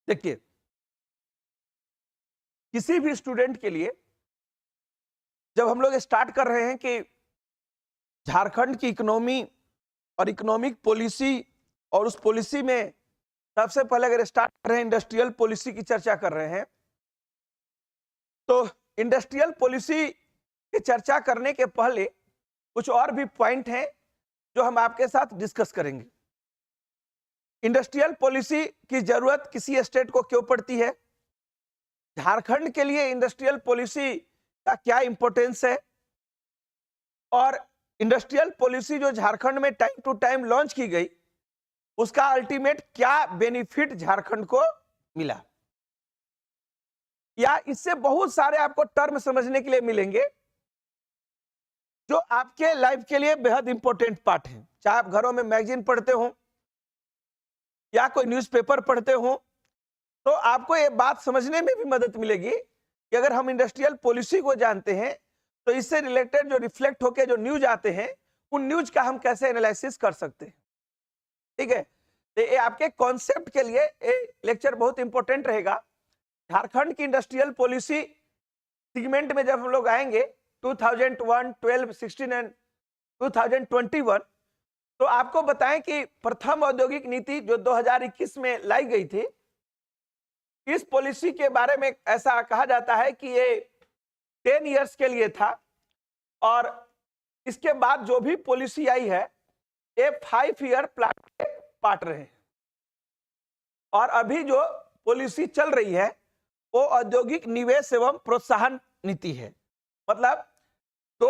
देखिए, किसी भी स्टूडेंट के लिए जब हम लोग स्टार्ट कर रहे हैं कि झारखंड की इकोनॉमी और इकोनॉमिक पॉलिसी और उस पॉलिसी में सबसे पहले अगर स्टार्ट कर रहे हैं इंडस्ट्रियल पॉलिसी की चर्चा कर रहे हैं, तो इंडस्ट्रियल पॉलिसी की चर्चा करने के पहले कुछ और भी पॉइंट हैं जो हम आपके साथ डिस्कस करेंगे। इंडस्ट्रियल पॉलिसी की जरूरत किसी स्टेट को क्यों पड़ती है, झारखंड के लिए इंडस्ट्रियल पॉलिसी का क्या इंपॉर्टेंस है, और इंडस्ट्रियल पॉलिसी जो झारखंड में टाइम टू टाइम लॉन्च की गई उसका अल्टीमेट क्या बेनिफिट झारखंड को मिला, या इससे बहुत सारे आपको टर्म समझने के लिए मिलेंगे जो आपके लाइफ के लिए बेहद इंपॉर्टेंट पार्ट है। चाहे आप घरों में मैगजीन पढ़ते हो या कोई न्यूज़पेपर पढ़ते हो, तो आपको ये बात समझने में भी मदद मिलेगी कि अगर हम इंडस्ट्रियल पॉलिसी को जानते हैं तो इससे रिलेटेड जो रिफ्लेक्ट होकर जो न्यूज आते हैं उन न्यूज का हम कैसे एनालिसिस कर सकते हैं। ठीक है, तो ये आपके कॉन्सेप्ट के लिए ये लेक्चर बहुत इंपॉर्टेंट रहेगा। झारखंड की इंडस्ट्रियल पॉलिसी सेगमेंट में जब हम लोग आएंगे 2001, 12, 16 एंड 2021, तो आपको बताएं कि प्रथम औद्योगिक नीति जो 2021 में लाई गई थी, इस पॉलिसी के बारे में ऐसा कहा जाता है कि ये 10 इयर्स के लिए था, और इसके बाद जो भी पॉलिसी आई है ये 5 ईयर प्लान के पार्ट रहे। और अभी जो पॉलिसी चल रही है वो औद्योगिक निवेश एवं प्रोत्साहन नीति है। मतलब तो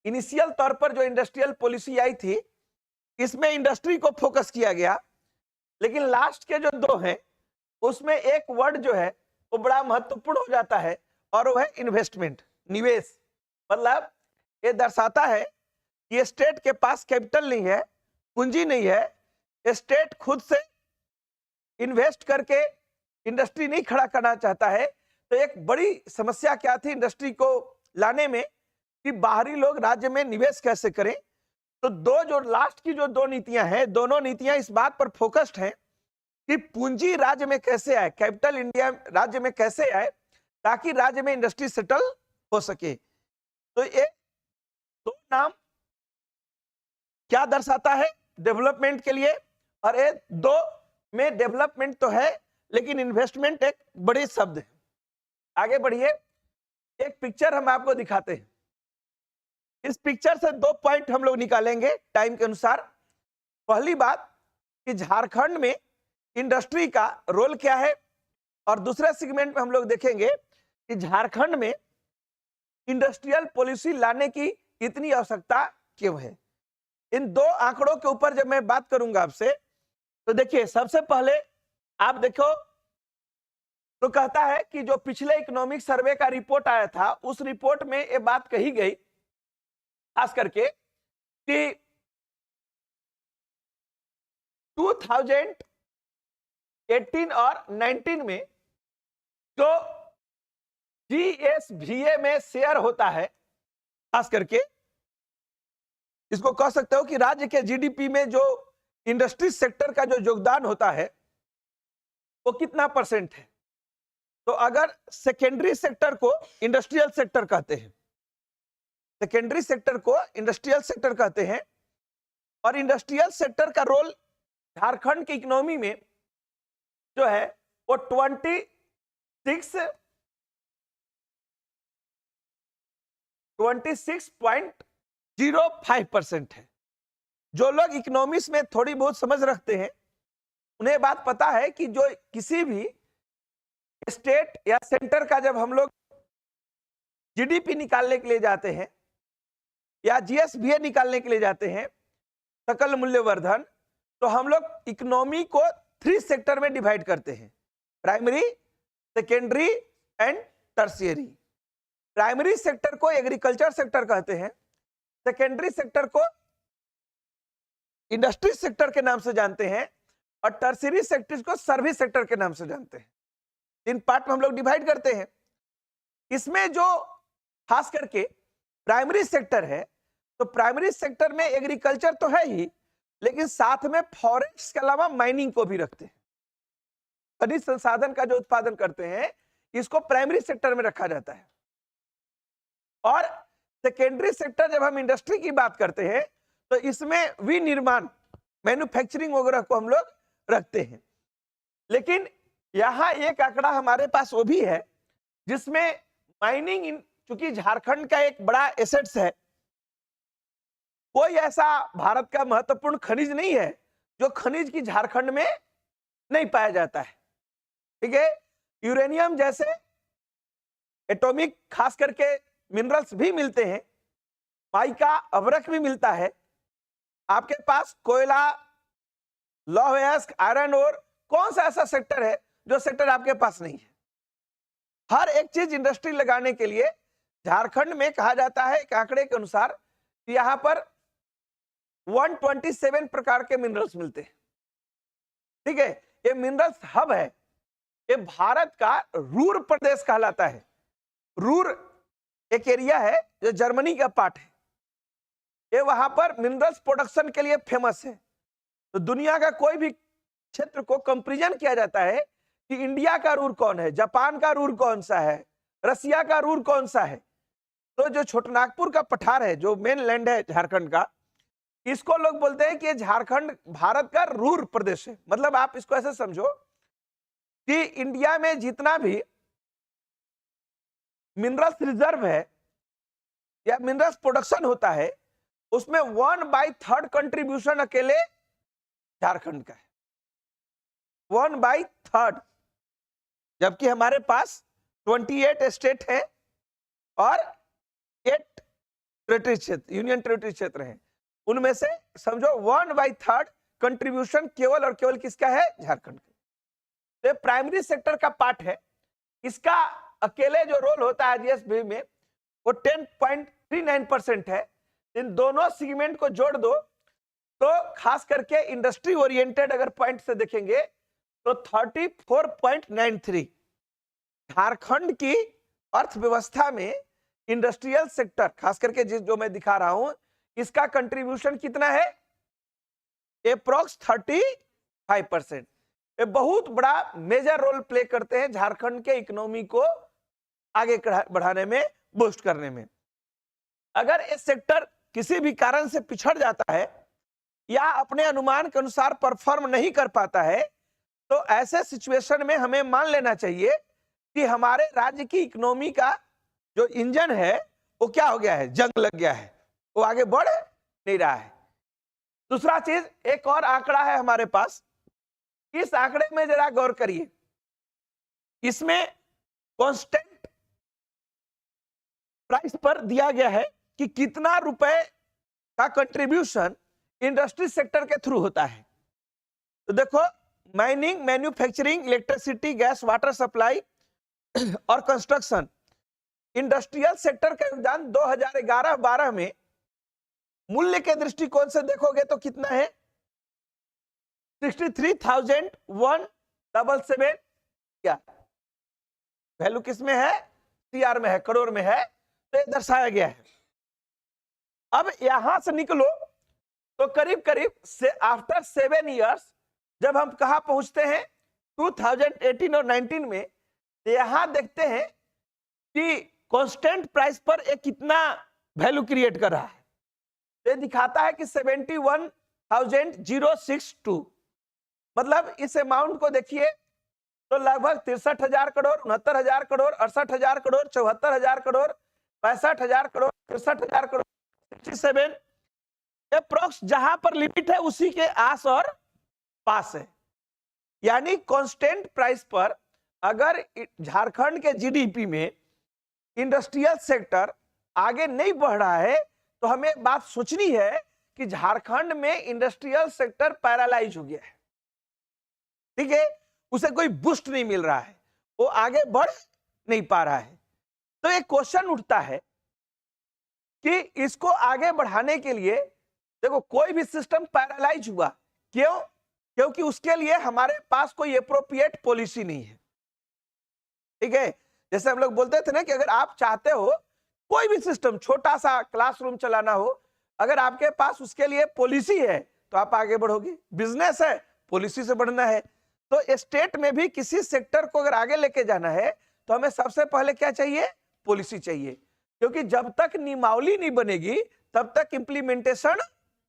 इनिशियल तौर पर जो इंडस्ट्रियल पॉलिसी आई थी इसमें इंडस्ट्री को फोकस किया गया, लेकिन लास्ट के जो दो हैं उसमें एक वर्ड जो है वो बड़ा महत्वपूर्ण हो जाता है और वो है इन्वेस्टमेंट, निवेश। मतलब ये दर्शाता है कि स्टेट के पास कैपिटल नहीं है, पूंजी नहीं है, स्टेट खुद से इन्वेस्ट करके इंडस्ट्री नहीं खड़ा करना चाहता है। तो एक बड़ी समस्या क्या थी इंडस्ट्री को लाने में कि बाहरी लोग राज्य में निवेश कैसे करें। तो जो लास्ट की जो दो नीतियां हैं, दोनों नीतियां इस बात पर फोकस्ड हैं कि पूंजी राज्य में कैसे आए, कैपिटल इंडिया राज्य में कैसे आए ताकि राज्य में इंडस्ट्री सेटल हो सके। तो ये दो नाम क्या दर्शाता है डेवलपमेंट के लिए, और ये दो में डेवलपमेंट तो है लेकिन इन्वेस्टमेंट एक बड़े शब्द है। आगे बढ़िए, एक पिक्चर हम आपको दिखाते हैं। इस पिक्चर से दो पॉइंट हम लोग निकालेंगे टाइम के अनुसार। पहली बात कि झारखंड में इंडस्ट्री का रोल क्या है, और दूसरे सेगमेंट में हम लोग देखेंगे कि झारखंड में इंडस्ट्रियल पॉलिसी लाने की इतनी आवश्यकता क्यों है। इन दो आंकड़ों के ऊपर जब मैं बात करूंगा आपसे, तो देखिए सबसे पहले आप देखो तो कहता है कि जो पिछले इकोनॉमिक सर्वे का रिपोर्ट आया था उस रिपोर्ट में ये बात कही गई खास करके कि 2018 और 19 में जो जीएसवीए में शेयर होता है, खास करके इसको कह सकते हो कि राज्य के जीडीपी में जो इंडस्ट्री सेक्टर का जो योगदान होता है वो कितना परसेंट है। तो अगर सेकेंडरी सेक्टर को इंडस्ट्रियल सेक्टर कहते हैं, सेकेंडरी सेक्टर को इंडस्ट्रियल सेक्टर कहते हैं, और इंडस्ट्रियल सेक्टर का रोल झारखंड की इकोनॉमी में जो है वो 26.05% है। जो लोग इकोनॉमिक्स में थोड़ी बहुत समझ रखते हैं उन्हें बात पता है कि जो किसी भी स्टेट या सेंटर का जब हम लोग जीडीपी निकालने के लिए जाते हैं या जीएसवीए निकालने के लिए जाते हैं, सकल मूल्यवर्धन, तो हम लोग इकोनॉमी को 3 सेक्टर में डिवाइड करते हैं, primary, secondary and tertiary. Primary sector को एग्रीकल्चर सेक्टर कहते हैं, सेकेंडरी सेक्टर को इंडस्ट्री सेक्टर के नाम से जानते हैं, और टर्शियरी सेक्टर को सर्विस सेक्टर के नाम से जानते हैं। 3 पार्ट में हम लोग डिवाइड करते हैं। इसमें जो खास करके प्राइमरी सेक्टर है, तो प्राइमरी सेक्टर में एग्रीकल्चर तो है ही, लेकिन साथ में फॉरेस्ट के अलावा माइनिंग को भी रखते हैं। खनिज संसाधन का जो उत्पादन करते हैं इसको प्राइमरी सेक्टर में रखा जाता है। और सेकेंडरी सेक्टर जब हम इंडस्ट्री की बात करते हैं तो इसमें विनिर्माण, मैन्युफैक्चरिंग वगैरह को हम लोग रखते हैं। लेकिन यहां एक आंकड़ा हमारे पास वो भी है जिसमें माइनिंग, चूंकि झारखंड का एक बड़ा एसेट्स है, कोई ऐसा भारत का महत्वपूर्ण खनिज नहीं है जो खनिज की झारखंड में नहीं पाया जाता है। ठीक है, यूरेनियम जैसे एटॉमिक खास करके मिनरल्स भी मिलते हैं, माइका अभ्रक भी मिलता है, आपके पास कोयला, लौह अयस्क, आयरन ओर, कौन सा ऐसा सेक्टर है जो सेक्टर आपके पास नहीं है? हर एक चीज इंडस्ट्री लगाने के लिए झारखंड में कहा जाता है एक आंकड़े के अनुसार यहां पर 127 प्रकार के मिनरल्स मिलते हैं। ठीक है, ये मिनरल्स हब है, ये भारत का रूर प्रदेश कहलाता है। रूर एक एरिया है जो जर्मनी का पार्ट है, ये वहां पर मिनरल्स प्रोडक्शन के लिए फेमस है। तो दुनिया का कोई भी क्षेत्र को कंपैरिजन किया जाता है कि इंडिया का रूर कौन है, जापान का रूर कौन सा है, रसिया का रूर कौन सा है। तो जो छोटनागपुर का पठार है, जो मेन लैंड है झारखंड का, इसको लोग बोलते हैं कि झारखंड भारत का रूर प्रदेश है। मतलब आप इसको ऐसे समझो कि इंडिया में जितना भी मिनरल्स रिजर्व है या मिनरल्स प्रोडक्शन होता है उसमें 1/3 कंट्रीब्यूशन अकेले झारखंड का है, 1/3। जबकि हमारे पास 28 स्टेट है और 8 टेरिटरी क्षेत्र, यूनियन टेरिटरी क्षेत्र है, उनमें से समझो 1/3 कंट्रीब्यूशन केवल और केवल किसका है? झारखंड का। तो प्राइमरी सेक्टर का पार्ट है, इसका अकेले जो रोल होता है जीएसबी में वो 10.39% है। इन दोनों सेगमेंट को जोड़ दो तो खास करके इंडस्ट्री ओरिएंटेड अगर पॉइंट से देखेंगे तो 34.93। झारखंड की अर्थव्यवस्था में इंडस्ट्रियल सेक्टर खास करके जो मैं दिखा रहा हूं इसका कंट्रीब्यूशन कितना है? अप्रोक्स 35%। ये बहुत बड़ा मेजर रोल प्ले करते हैं झारखंड के इकोनॉमी को आगे बढ़ाने में, बूस्ट करने में। अगर ये सेक्टर किसी भी कारण से पिछड़ जाता है या अपने अनुमान के अनुसार परफॉर्म नहीं कर पाता है तो ऐसे सिचुएशन में हमें मान लेना चाहिए कि हमारे राज्य की इकोनॉमी का जो इंजन है वो क्या हो गया है? जंग लग गया है, वो आगे बढ़ नहीं रहा है। दूसरा चीज, एक और आंकड़ा है हमारे पास, इस आंकड़े में जरा गौर करिए। इसमें कांस्टेंट प्राइस पर दिया गया है कि कितना रुपए का कंट्रीब्यूशन इंडस्ट्री सेक्टर के थ्रू होता है। तो देखो, mining, manufacturing, electricity, gas, water supply और कंस्ट्रक्शन, इंडस्ट्रियल सेक्टर का योगदान 2011-12 में मूल्य के दृष्टिकोण से देखोगे तो कितना है? 63,177। क्या वैल्यू किसमें है? सीआर में है, करोड़ में है, तो ये दर्शाया गया है। अब यहां से निकलो तो करीब करीब से आफ्टर 7 इयर्स जब हम कहा पहुंचते हैं 2018 और 19 में, तो यहां देखते हैं कि कांस्टेंट प्राइस पर एक कितना वैल्यू क्रिएट कर रहा है। ये दिखाता है कि 71,062। मतलब इस अमाउंट को देखिए तो लगभग 63,000 करोड़, 69,000 करोड़, 68,000 करोड़, 74,000 करोड़, 65,000 करोड़, 63,000 करोड़, 67 अप्रोक्स जहां पर लिमिट है उसी के आस और पास है। यानी कांस्टेंट प्राइस पर अगर झारखंड के जीडीपी में इंडस्ट्रियल सेक्टर आगे नहीं बढ़ रहा है तो हमें बात सोचनी है कि झारखंड में इंडस्ट्रियल सेक्टर पैरालाइज हो गया है। ठीक है, उसे कोई बूस्ट नहीं मिल रहा है, वो आगे बढ़ नहीं पा रहा है। तो एक क्वेश्चन उठता है कि इसको आगे बढ़ाने के लिए, देखो कोई भी सिस्टम पैरालाइज हुआ, क्यों? क्योंकि उसके लिए हमारे पास कोई एप्रोप्रिएट पॉलिसी नहीं है। ठीक है, जैसे हम लोग बोलते थे ना कि अगर आप चाहते हो कोई भी सिस्टम, छोटा सा क्लासरूम चलाना हो, अगर आपके पास उसके लिए पॉलिसी है तो आप आगे बढ़ोगे। बिजनेस है, पॉलिसी से बढ़ना है। तो स्टेट में भी किसी सेक्टर को अगर आगे लेके जाना है तो हमें सबसे पहले क्या चाहिए? पॉलिसी चाहिए, क्योंकि जब तक नियमावली नहीं बनेगी तब तक इंप्लीमेंटेशन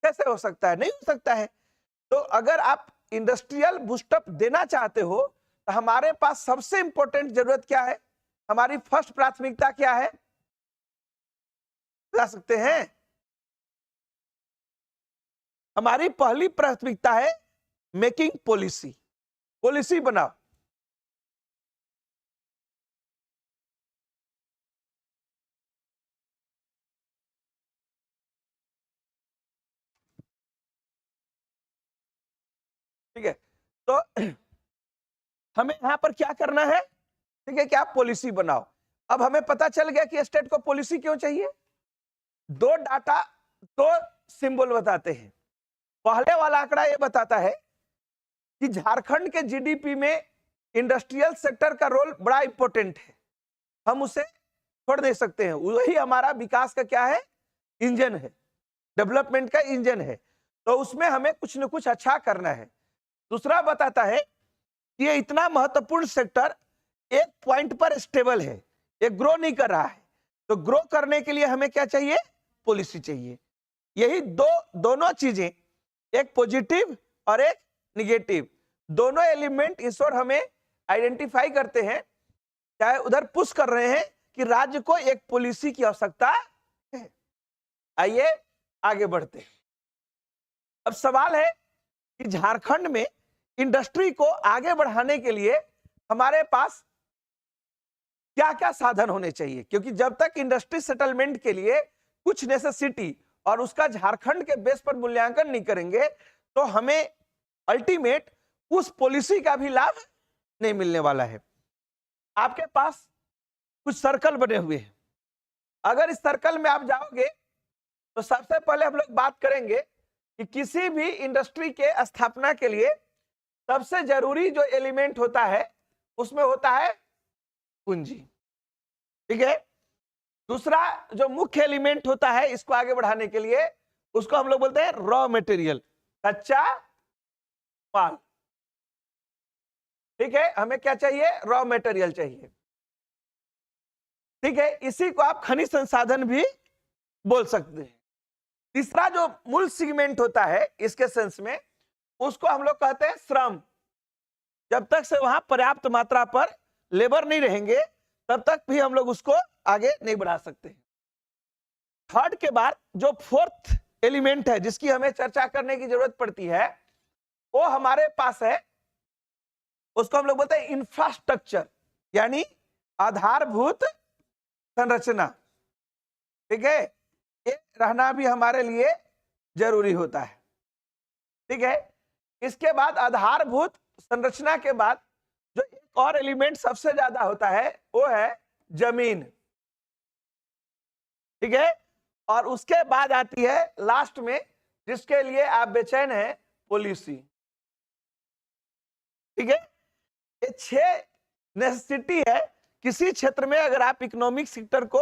कैसे हो सकता है? नहीं हो सकता है। तो अगर आप इंडस्ट्रियल बूस्टअप देना चाहते हो तो हमारे पास सबसे इंपॉर्टेंट जरूरत क्या है? हमारी फर्स्ट प्राथमिकता क्या है? बता सकते हैं? हमारी पहली प्राथमिकता है मेकिंग पॉलिसी। पॉलिसी बनाओ। ठीक है, तो हमें यहां पर क्या करना है? ठीक है, कि आप पॉलिसी बनाओ। अब हमें पता चल गया कि स्टेट को पॉलिसी क्यों चाहिए। दो डाटा, दो सिंबल बताते हैं। पहले वाला आंकड़ा ये बताता है कि झारखंड के जीडीपी में इंडस्ट्रियल सेक्टर का रोल बड़ा इंपॉर्टेंट है, हम उसे छोड़ नहीं सकते हैं। वही हमारा विकास का क्या है? इंजन है, डेवलपमेंट का इंजन है। तो उसमें हमें कुछ न कुछ अच्छा करना है। दूसरा बताता है कि ये इतना महत्वपूर्ण सेक्टर एक पॉइंट पर स्टेबल है, ये ग्रो नहीं कर रहा है। तो ग्रो करने के लिए हमें क्या चाहिए? पॉलिसी चाहिए। यही दोनों चीजें, एक पॉजिटिव और एक निगेटिव, दोनों एलिमेंट इस ओर हमें आइडेंटिफाई करते हैं, चाहे उधर पुश कर रहे हैं कि राज्य को एक पॉलिसी की आवश्यकता है। आइए आगे बढ़ते हैं। अब सवाल है कि झारखंड में इंडस्ट्री को आगे बढ़ाने के लिए हमारे पास क्या क्या साधन होने चाहिए, क्योंकि जब तक इंडस्ट्री सेटलमेंट के लिए कुछ नेसेसिटी और उसका झारखंड के बेस पर मूल्यांकन नहीं करेंगे तो हमें अल्टीमेट उस पॉलिसी का भी लाभ नहीं मिलने वाला है। आपके पास कुछ सर्कल बने हुए हैं। अगर इस सर्कल में आप जाओगे तो सबसे पहले हम लोग बात करेंगे कि किसी भी इंडस्ट्री के स्थापना के लिए सबसे जरूरी जो एलिमेंट होता है उसमें होता है पूंजी। ठीक है, दूसरा जो मुख्य एलिमेंट होता है इसको आगे बढ़ाने के लिए, उसको हम लोग बोलते हैं रॉ मटेरियल, कच्चा माल। ठीक है, हमें क्या चाहिए? रॉ मटेरियल चाहिए। ठीक है, इसी को आप खनिज संसाधन भी बोल सकते हैं। तीसरा जो मूल सेगमेंट होता है इसके सेंस में, उसको हम लोग कहते हैं श्रम। जब तक से वहां पर्याप्त मात्रा पर लेबर नहीं रहेंगे तब तक भी हम लोग उसको आगे नहीं बढ़ा सकते। थर्ड के बाद जो फोर्थ एलिमेंट है जिसकी हमें चर्चा करने की जरूरत पड़ती है वो हमारे पास है, उसको हम लोग बोलते हैं इंफ्रास्ट्रक्चर, यानी आधारभूत संरचना। ठीक है, ये रहना भी हमारे लिए जरूरी होता है। ठीक है, इसके बाद आधारभूत संरचना के बाद जो एक और एलिमेंट सबसे ज्यादा होता है वो है जमीन। ठीक है, और उसके बाद आती है लास्ट में, जिसके लिए आप बेचैन हैं, पॉलिसी। ठीक है, ये 6 नेसेसिटी है किसी क्षेत्र में अगर आप इकोनॉमिक सेक्टर को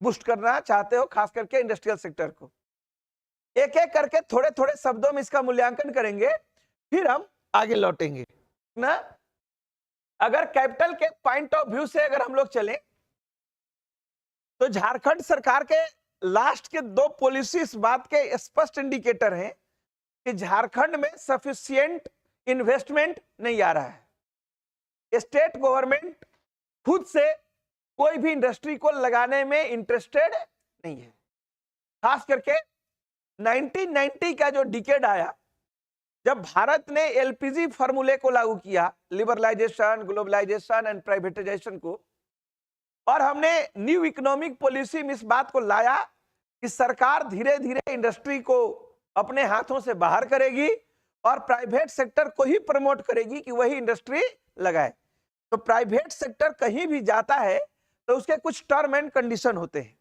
बूस्ट करना चाहते हो, खास करके इंडस्ट्रियल सेक्टर को। एक एक करके थोड़े थोड़े शब्दों में इसका मूल्यांकन करेंगे, फिर हम आगे लौटेंगे ना। अगर कैपिटल के पॉइंट ऑफ व्यू से अगर हम लोग चलें तो झारखंड सरकार के लास्ट के 2 पॉलिसी इस बात के स्पष्ट इंडिकेटर हैं कि झारखंड में सफिशिएंट इन्वेस्टमेंट नहीं आ रहा है। स्टेट गवर्नमेंट खुद से कोई भी इंडस्ट्री को लगाने में इंटरेस्टेड नहीं है। खास करके 1990 का जो डिकेड आया, जब भारत ने एलपीजी फार्मूले को लागू किया, लिबरलाइजेशन, ग्लोबलाइजेशन एंड प्राइवेटाइजेशन को, और हमने न्यू इकोनॉमिक पॉलिसी में इस बात को लाया कि सरकार धीरे धीरे इंडस्ट्री को अपने हाथों से बाहर करेगी और प्राइवेट सेक्टर को ही प्रमोट करेगी कि वही इंडस्ट्री लगाए। तो प्राइवेट सेक्टर कहीं भी जाता है तो उसके कुछ टर्म एंड कंडीशन होते हैं।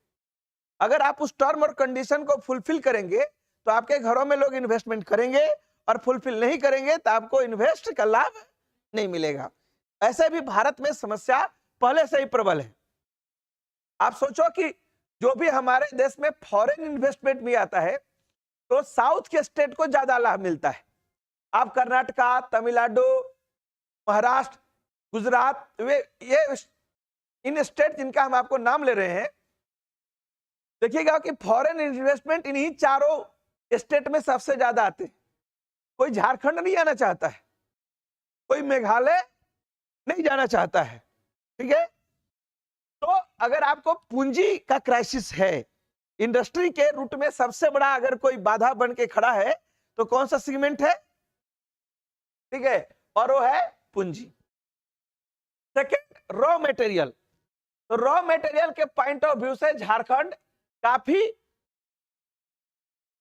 अगर आप उस टर्म और कंडीशन को फुलफिल करेंगे तो आपके घरों में लोग इन्वेस्टमेंट करेंगे, और फुलफिल नहीं करेंगे तो आपको इन्वेस्ट का लाभ नहीं मिलेगा। ऐसे भी भारत में समस्या पहले से ही प्रबल है। आप सोचो कि जो भी हमारे देश में फॉरेन इन्वेस्टमेंट भी आता है तो साउथ के स्टेट को ज्यादा लाभ मिलता है। आप कर्नाटका, तमिलनाडु, महाराष्ट्र, गुजरात, वे ये इन स्टेट जिनका हम आपको नाम ले रहे हैं, देखिएगा कि फॉरेन इन्वेस्टमेंट इन्हीं चारों स्टेट में सबसे ज्यादा आते हैं। कोई झारखंड नहीं आना चाहता है, कोई मेघालय नहीं जाना चाहता है, ठीक है। तो अगर आपको पूंजी का क्राइसिस है, इंडस्ट्री के रूट में सबसे बड़ा अगर कोई बाधा बन के खड़ा है तो कौन सा सेगमेंट है, ठीक है, और वो है पूंजी। Second, raw material. तो रॉ मटेरियल के पॉइंट ऑफ व्यू से झारखंड काफी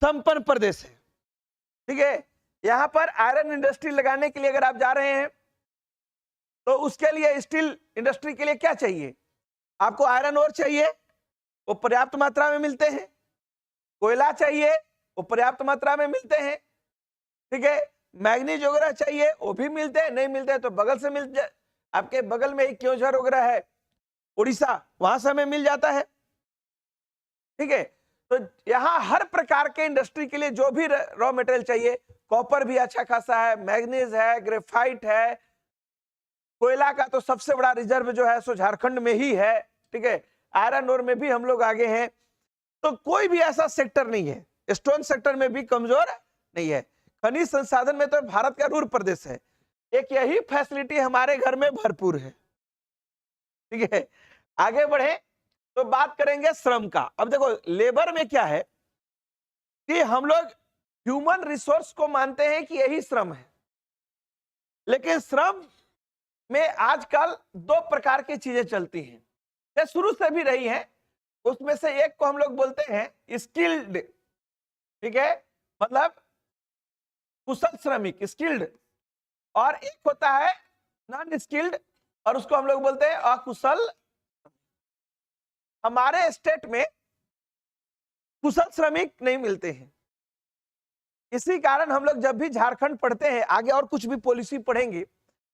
संपन्न प्रदेश है, ठीक है। यहां पर आयरन इंडस्ट्री लगाने के लिए अगर आप जा रहे हैं तो उसके लिए स्टील इंडस्ट्री के लिए क्या चाहिए, आपको आयरन ओर चाहिए, वो पर्याप्त मात्रा में मिलते हैं, कोयला चाहिए, वो पर्याप्त मात्रा में मिलते हैं, ठीक है, मैग्नीज वगैरह चाहिए, वो भी मिलते हैं, नहीं मिलते हैं तो बगल से मिल जाए, आपके बगल में एक क्योंझर वगैरह है उड़ीसा, वहां से हमें मिल जाता है, ठीक है। तो यहां हर प्रकार के इंडस्ट्री के लिए जो भी रॉ मटेरियल चाहिए, कॉपर भी अच्छा खासा है, मैग्नीज है, ग्रेफाइट है, कोयला का तो सबसे बड़ा रिजर्व जो है सो झारखंड में ही है, ठीक है, आयरन ओर में भी हम लोग आगे हैं। तो कोई भी ऐसा सेक्टर नहीं है, स्टोन सेक्टर में भी कमजोर नहीं है। खनिज संसाधन में तो भारत का रूर प्रदेश है, एक यही फैसिलिटी हमारे घर में भरपूर है, ठीक है। आगे बढ़े तो बात करेंगे श्रम का। अब देखो लेबर में क्या है कि हम लोग ह्यूमन रिसोर्स को मानते हैं कि यही श्रम है, लेकिन श्रम में आजकल दो प्रकार की चीजें चलती हैं, ये शुरू से भी रही हैं। उसमें से एक को हम लोग बोलते हैं स्किल्ड, ठीक है, मतलब कुशल श्रमिक, स्किल्ड, और एक होता है नॉन स्किल्ड, और उसको हम लोग बोलते हैं अकुशल। हमारे स्टेट में कुशल श्रमिक नहीं मिलते हैं, इसी कारण हम लोग जब भी झारखंड पढ़ते हैं, आगे और कुछ भी पॉलिसी पढ़ेंगे,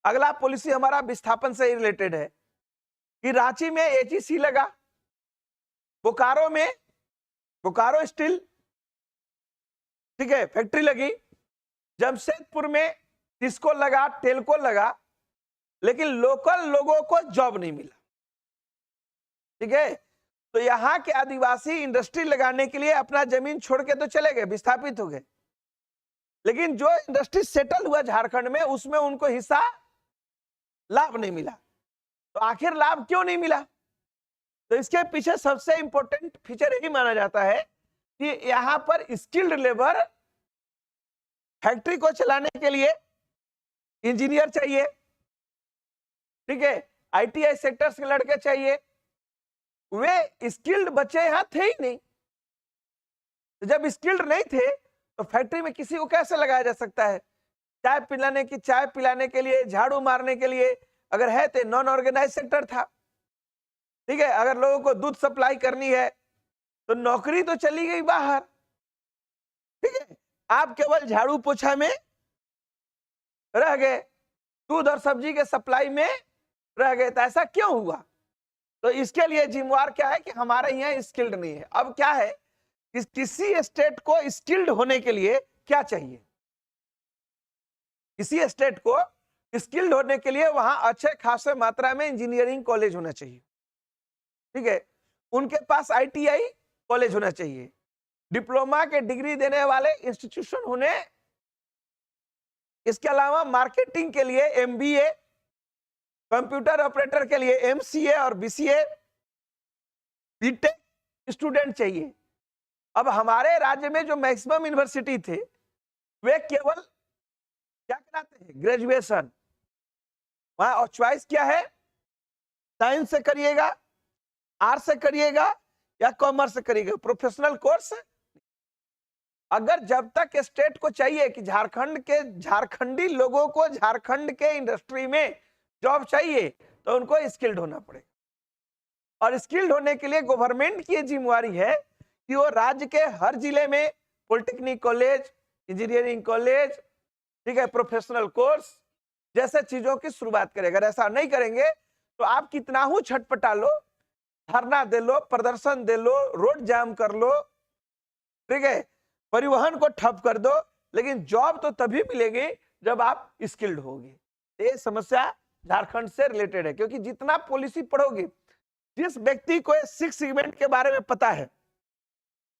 अगला पॉलिसी हमारा विस्थापन से रिलेटेड है कि रांची में एचईसी लगा, बोकारो में बोकारो स्टील, ठीक है, फैक्ट्री लगी, जमशेदपुर में टिस्को लगा, टेल्को लगा, लेकिन लोकल लोगों को जॉब नहीं मिला, ठीक है। तो यहाँ के आदिवासी इंडस्ट्री लगाने के लिए अपना जमीन छोड़ के तो चले गए, विस्थापित हो गए, लेकिन जो इंडस्ट्री सेटल हुआ झारखंड में उसमें उनको हिस्सा लाभ नहीं मिला। तो आखिर लाभ क्यों नहीं मिला, तो इसके पीछे सबसे इंपॉर्टेंट फीचर यही माना जाता है कि यहां पर स्किल्ड लेबर, फैक्ट्री को चलाने के लिए इंजीनियर चाहिए, ठीक है, आईटीआई सेक्टर्स के लड़के चाहिए, वे स्किल्ड बच्चे यहां थे ही नहीं। तो जब स्किल्ड नहीं थे तो फैक्ट्री में किसी को कैसे लगाया जा सकता है, चाय पिलाने के लिए, झाड़ू मारने के लिए अगर है तो नॉन ऑर्गेनाइज सेक्टर था, ठीक है। अगर लोगों को दूध सप्लाई करनी है तो नौकरी तो चली गई बाहर, ठीक है, आप केवल झाड़ू पोछा में रह गए, दूध और सब्जी के सप्लाई में रह गए। तो ऐसा क्यों हुआ, तो इसके लिए जिम्मेवार क्या है कि हमारे यहाँ स्किल्ड नहीं है। अब क्या है कि किसी स्टेट को स्किल्ड होने के लिए क्या चाहिए, किसी स्टेट को स्किल्ड होने के लिए वहां अच्छे खासे मात्रा में इंजीनियरिंग कॉलेज होना चाहिए, ठीक है, उनके पास आईटीआई कॉलेज होना चाहिए, डिप्लोमा के डिग्री देने वाले इंस्टीट्यूशन होने, इसके अलावा मार्केटिंग के लिए एमबीए, कंप्यूटर ऑपरेटर के लिए एमसीए और बीसीए, बीटेक स्टूडेंट चाहिए। अब हमारे राज्य में जो मैक्सिमम यूनिवर्सिटी थे वे केवल क्या कराते हैं, ग्रेजुएशन, वहां और चॉइस क्या है, साइंस से करिएगा, आर्ट्स से करिएगा या कॉमर्स से करिएगा, प्रोफेशनल कोर्स। अगर जब तक स्टेट को चाहिए कि झारखंडी लोगों को झारखंड के इंडस्ट्री में जॉब चाहिए तो उनको स्किल्ड होना पड़ेगा, और स्किल्ड होने के लिए गवर्नमेंट की जिम्मेवारी है कि वो राज्य के हर जिले में पॉलिटेक्निक कॉलेज, इंजीनियरिंग कॉलेज, ठीक है, प्रोफेशनल कोर्स जैसे चीजों की शुरुआत करें। अगर ऐसा नहीं करेंगे तो आप कितना ही छटपटा लो, धरना दे लो, प्रदर्शन दे लो, रोड जाम कर लो, ठीक है, परिवहन को ठप कर दो, लेकिन जॉब तो तभी मिलेगी जब आप स्किल्ड होगे। ये समस्या झारखंड से रिलेटेड है, क्योंकि जितना पॉलिसी पढ़ोगे, जिस व्यक्ति को 6 सेगमेंट के बारे में पता है,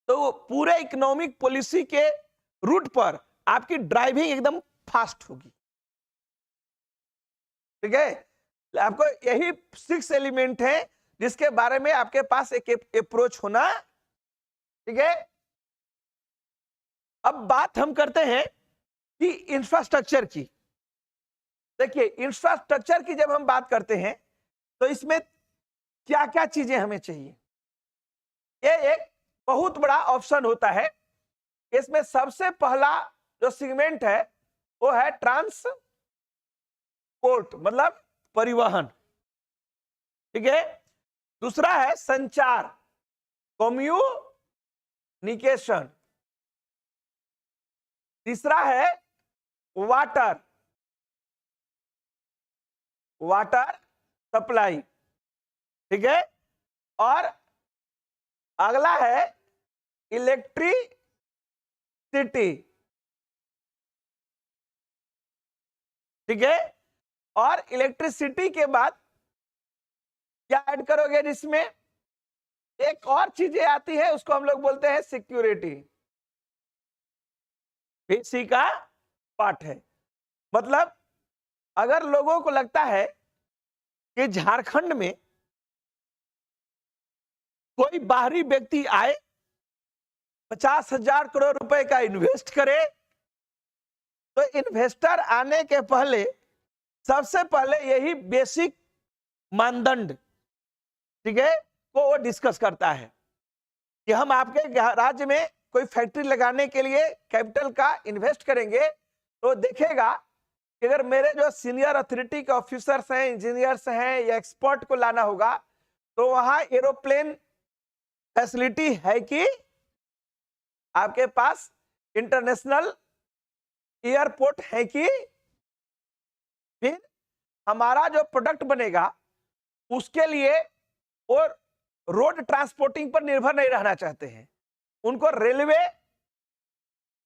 तो वो पूरे इकोनॉमिक पॉलिसी के रूट पर आपकी ड्राइविंग एकदम फास्ट होगी। ठीक है, आपको यही 6 एलिमेंट है जिसके बारे में आपके पास एक अप्रोच होना। ठीक है, अब बात हम करते हैं कि इंफ्रास्ट्रक्चर की। देखिए, इंफ्रास्ट्रक्चर की जब हम बात करते हैं तो इसमें क्या क्या चीजें हमें चाहिए, ये एक बहुत बड़ा ऑप्शन होता है। इसमें सबसे पहला जो सेगमेंट है वो है ट्रांसपोर्ट, मतलब परिवहन। ठीक है, दूसरा है संचार, कम्युनिकेशन। तीसरा है वाटर सप्लाई। ठीक है, और अगला है इलेक्ट्रिसिटी। ठीक है, और इलेक्ट्रिसिटी के बाद क्या ऐड करोगे, जिसमें एक और चीजें आती है, उसको हम लोग बोलते हैं सिक्योरिटी। इसी का पार्ट है। मतलब अगर लोगों को लगता है कि झारखंड में कोई बाहरी व्यक्ति आए, 50,000 करोड़ रुपए का इन्वेस्ट करे, तो इन्वेस्टर आने के पहले सबसे पहले यही बेसिक मानदंड, ठीक है, को वो डिस्कस करता है कि हम आपके राज्य में कोई फैक्ट्री लगाने के लिए कैपिटल का इन्वेस्ट करेंगे, तो देखेगा कि अगर मेरे जो सीनियर अथॉरिटी के ऑफिसर्स हैं, इंजीनियर्स हैं, या एक्सपर्ट को लाना होगा, तो वहां एरोप्लेन फैसिलिटी है कि आपके पास इंटरनेशनल एयरपोर्ट है कि फिर हमारा जो प्रोडक्ट बनेगा उसके लिए और रोड ट्रांसपोर्टिंग पर निर्भर नहीं रहना चाहते हैं, उनको रेलवे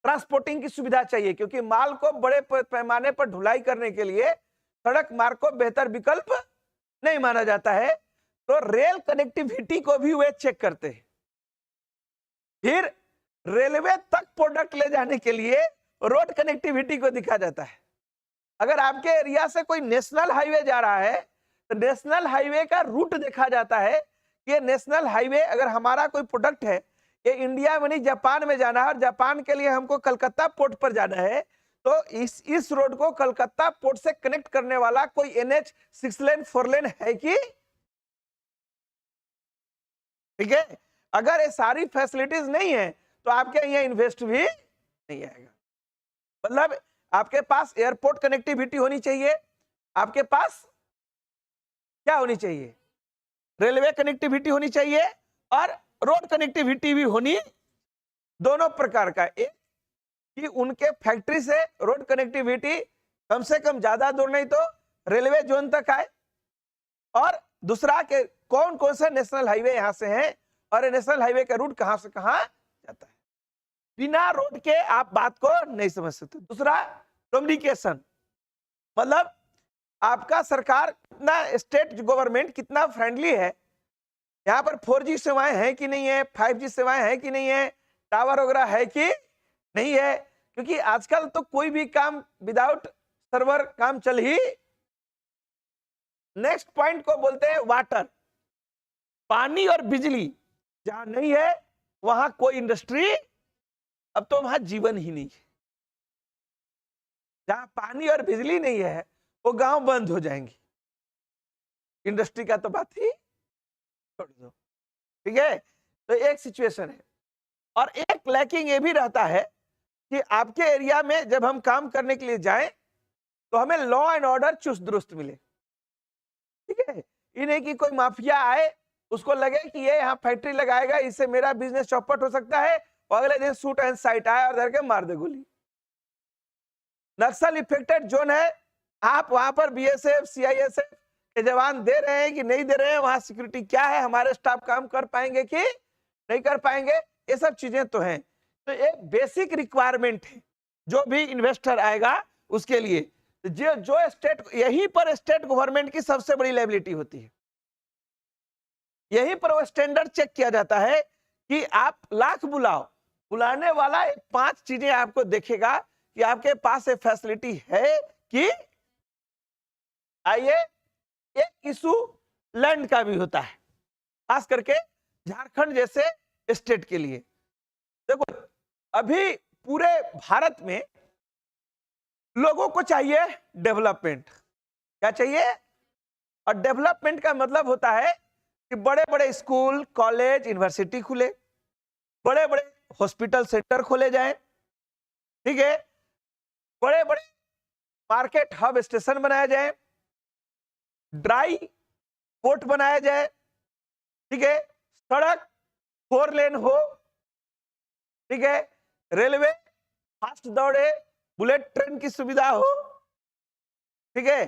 ट्रांसपोर्टिंग की सुविधा चाहिए, क्योंकि माल को बड़े पैमाने पर ढुलाई करने के लिए सड़क मार्ग को बेहतर विकल्प नहीं माना जाता है, तो रेल कनेक्टिविटी को भी वे चेक करते हैं। फिर रेलवे तक प्रोडक्ट ले जाने के लिए रोड कनेक्टिविटी को दिखा जाता है। अगर आपके एरिया से कोई नेशनल हाईवे जा रहा है तो नेशनल हाईवे का रूट देखा जाता है कि ये नेशनल हाईवे, अगर हमारा कोई प्रोडक्ट है, ये इंडिया में नहीं जापान में जाना है, और जापान के लिए हमको कलकत्ता पोर्ट पर जाना है, तो इस रोड को कलकत्ता पोर्ट से कनेक्ट करने वाला कोई NH 6 लेन 4 लेन है कि? ठीक है, अगर ये सारी फैसिलिटीज नहीं है तो आपके यहाँ इन्वेस्ट भी नहीं आएगा। मतलब आपके पास एयरपोर्ट कनेक्टिविटी होनी चाहिए, आपके पास क्या होनी चाहिए, रेलवे कनेक्टिविटी होनी चाहिए, और रोड कनेक्टिविटी भी होनी, दोनों प्रकार का। एक कि उनके फैक्ट्री से रोड कनेक्टिविटी कम से कम ज्यादा दूर नहीं तो रेलवे जोन तक आए, और दूसरा के कौन कौन से नेशनल हाईवे यहां से हैं और नेशनल हाईवे का रूट कहां से कहां जाता है। बिना रोड के आप बात को नहीं समझ सकते। दूसरा कम्युनिकेशन, मतलब आपका सरकार कितना, स्टेट गवर्नमेंट कितना फ्रेंडली है, यहाँ पर 4G सेवाएं हैं कि नहीं है, 5G सेवाएं हैं कि नहीं है, टावर वगैरह है कि नहीं है, क्योंकि आजकल तो कोई भी काम विदाउट सर्वर काम चल ही। नेक्स्ट पॉइंट को बोलते हैं वाटर, पानी और बिजली। जहां नहीं है वहां कोई इंडस्ट्री, अब तो वहां जीवन ही नहीं है। जहां पानी और बिजली नहीं है वो गांव बंद हो जाएंगे, इंडस्ट्री का तो बात ही छोड़ दो। ठीक है, तो एक सिचुएशन है। और एक लैकिंग ये भी रहता है कि आपके एरिया में जब हम काम करने के लिए जाएं तो हमें लॉ एंड ऑर्डर चुस्त दुरुस्त मिले। ठीक है, ये नहीं कि कोई माफिया आए, उसको लगे कि ये यहाँ फैक्ट्री लगाएगा, इससे मेरा बिजनेस चौपट हो सकता है, और अगले दिन शूट एंड साइट आए और धर के मार दे गोली। नक्सल इफेक्टेड जोन है, आप वहां पर BSF CISF के जवान दे रहे हैं कि नहीं दे रहे हैं, वहां सिक्योरिटी क्या है, हमारे स्टाफ काम कर पाएंगे कि नहीं कर पाएंगे, ये सब चीजें तो हैं। तो एक बेसिक रिक्वायरमेंट है जो भी इन्वेस्टर आएगा उसके लिए। जो स्टेट, यहीं पर स्टेट गवर्नमेंट की सबसे बड़ी लायबिलिटी होती है। यहीं पर वो स्टैंडर्ड चेक किया जाता है कि आप लाख बुलाओ, बुलाने वाला 5 चीजें आपको देखेगा कि आपके पास ये फैसिलिटी है कि आइए। एक इशू लैंड का भी होता है, खास करके झारखंड जैसे स्टेट के लिए। देखो, अभी पूरे भारत में लोगों को चाहिए डेवलपमेंट। क्या चाहिए? और डेवलपमेंट का मतलब होता है कि बड़े बड़े स्कूल, कॉलेज, यूनिवर्सिटी खुले, बड़े बड़े हॉस्पिटल सेंटर खोले जाएं, ठीक है, बड़े बड़े मार्केट हब स्टेशन बनाया जाए, ड्राई पोर्ट बनाया जाए, ठीक है, सड़क 4 लेन हो, ठीक है, रेलवे फास्ट दौड़े, बुलेट ट्रेन की सुविधा हो, ठीक है।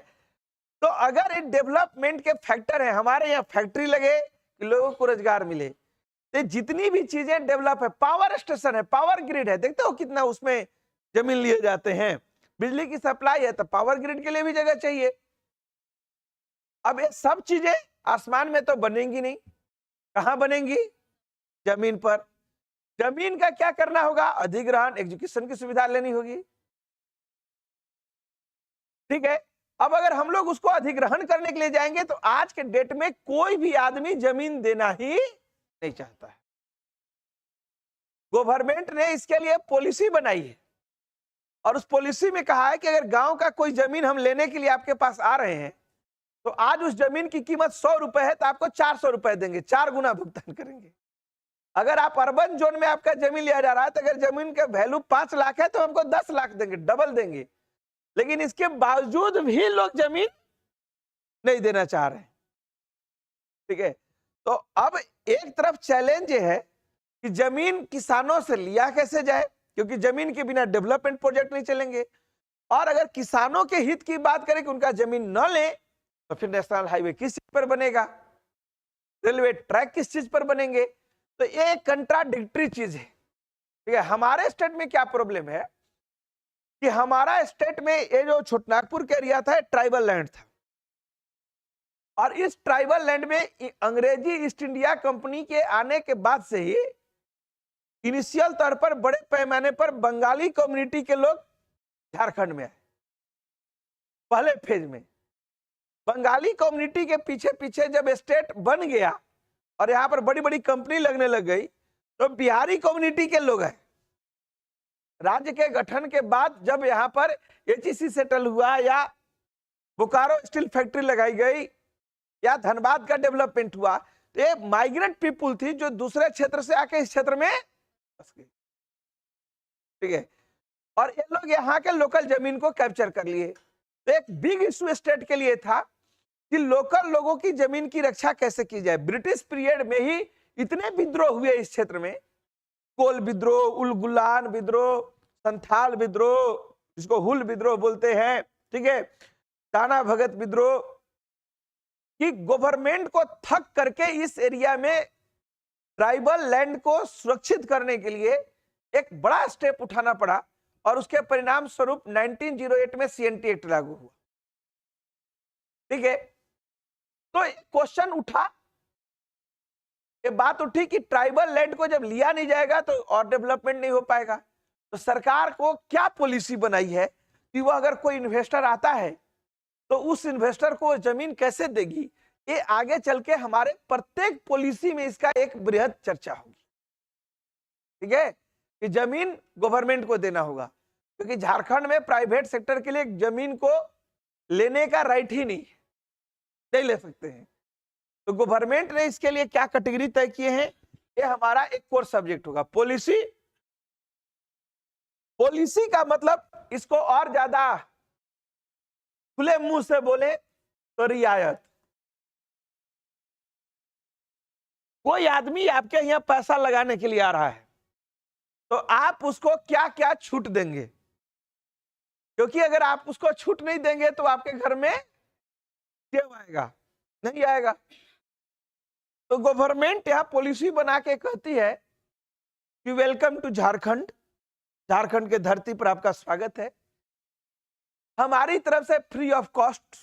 तो अगर ये डेवलपमेंट के फैक्टर है, हमारे यहाँ फैक्ट्री लगे कि लोगों को रोजगार मिले, तो जितनी भी चीजें डेवलप है, पावर स्टेशन है, पावर ग्रिड है, देखते हो कितना उसमें जमीन लिए जाते हैं, बिजली की सप्लाई है, तो पावर ग्रिड के लिए भी जगह चाहिए। अब ये सब चीजें आसमान में तो बनेंगी नहीं, कहां बनेंगी? जमीन पर। जमीन का क्या करना होगा? अधिग्रहण, एजुकेशन की सुविधा लेनी होगी, ठीक है। अब अगर हम लोग उसको अधिग्रहण करने के लिए जाएंगे तो आज के डेट में कोई भी आदमी जमीन देना ही नहीं चाहता है। गवर्नमेंट ने इसके लिए पॉलिसी बनाई है और उस पॉलिसी में कहा है कि अगर गांव का कोई जमीन हम लेने के लिए आपके पास आ रहे हैं तो आज उस जमीन की कीमत 100 रुपए है तो आपको 400 रुपए देंगे, 4 गुना भुगतान करेंगे। अगर आप अर्बन जोन में आपका जमीन लिया जा रहा है तो अगर जमीन का वैल्यू 5 लाख है तो हमको 10 लाख देंगे, डबल देंगे। लेकिन इसके बावजूद भी लोग जमीन नहीं देना चाह रहे हैं, ठीक है। तो अब एक तरफ चैलेंज ये है कि जमीन किसानों से लिया कैसे जाए, क्योंकि जमीन के बिना डेवलपमेंट प्रोजेक्ट नहीं चलेंगे। और अगर किसानों के हित की बात करें कि उनका जमीन न ले तो फिर नेशनल हाईवे किस चीज पर बनेगा, रेलवे ट्रैक किस चीज पर बनेंगे? तो ये कंट्राडिक्टरी चीज है, ठीक है। हमारे स्टेट में क्या प्रॉब्लम है कि हमारा स्टेट में ये जो छोटनागपुर के एरिया था ट्राइबल लैंड था, और इस ट्राइबल लैंड में अंग्रेजी ईस्ट इंडिया कंपनी के आने के बाद से ही इनिशियल तौर पर बड़े पैमाने पर बंगाली कम्युनिटी के लोग झारखंड में आए। पहले फेज में बंगाली कम्युनिटी के पीछे पीछे जब स्टेट बन गया और यहां पर बड़ी बड़ी कंपनी लगने लग गई तो बिहारी कम्युनिटी के लोग आए। राज्य के गठन के बाद जब यहां पर एचईसी सेटल हुआ या बोकारो स्टील फैक्ट्री लगाई गई या धनबाद का डेवलपमेंट हुआ तो ये माइग्रेंट पीपुल थी जो दूसरे क्षेत्र से आके इस क्षेत्र में बस गई, ठीक है। और ये लोग यहाँ के लोकल जमीन को कैप्चर कर लिए। तो एक बिग इशू स्टेट के लिए था कि लोकल लोगों की जमीन की रक्षा कैसे की जाए। ब्रिटिश पीरियड में ही इतने विद्रोह हुए इस क्षेत्र में, कोल विद्रोह, उलगुलान विद्रोह, संथाल विद्रोह, जिसको हुल विद्रोह बोलते हैं, ठीक है, टाना भगत विद्रोह, कि गवर्नमेंट को थक करके इस एरिया में ट्राइबल लैंड को सुरक्षित करने के लिए एक बड़ा स्टेप उठाना पड़ा और उसके परिणाम स्वरूप 1908 में सीएनटी एक्ट लागू हुआ, ठीक है। तो क्वेश्चन उठा, ये बात उठी कि ट्राइबल लैंड को जब लिया नहीं जाएगा तो और डेवलपमेंट नहीं हो पाएगा। तो सरकार को क्या पॉलिसी बनाई है कि वो अगर कोई इन्वेस्टर आता है तो उस इन्वेस्टर को जमीन कैसे देगी, ये आगे चल के हमारे प्रत्येक पॉलिसी में इसका एक बृहद चर्चा होगी, ठीक है, कि जमीन गवर्नमेंट को देना होगा, क्योंकि झारखंड में प्राइवेट सेक्टर के लिए जमीन को लेने का राइट ही नहीं ले सकते हैं। तो गवर्नमेंट ने इसके लिए क्या कैटेगरी तय किए हैं, ये हमारा एक कोर सब्जेक्ट होगा। पॉलिसी, पॉलिसी का मतलब इसको और ज्यादा खुले मुंह से बोले तो रियायत। कोई आदमी आपके यहाँ पैसा लगाने के लिए आ रहा है तो आप उसको क्या क्या छूट देंगे, क्योंकि अगर आप उसको छूट नहीं देंगे तो आपके घर में क्यों आएगा, नहीं आएगा। तो गवर्नमेंट यहां पॉलिसी बना के कहती है कि वेलकम टू झारखंड, झारखंड के धरती पर आपका स्वागत है। हमारी तरफ से फ्री ऑफ कॉस्ट,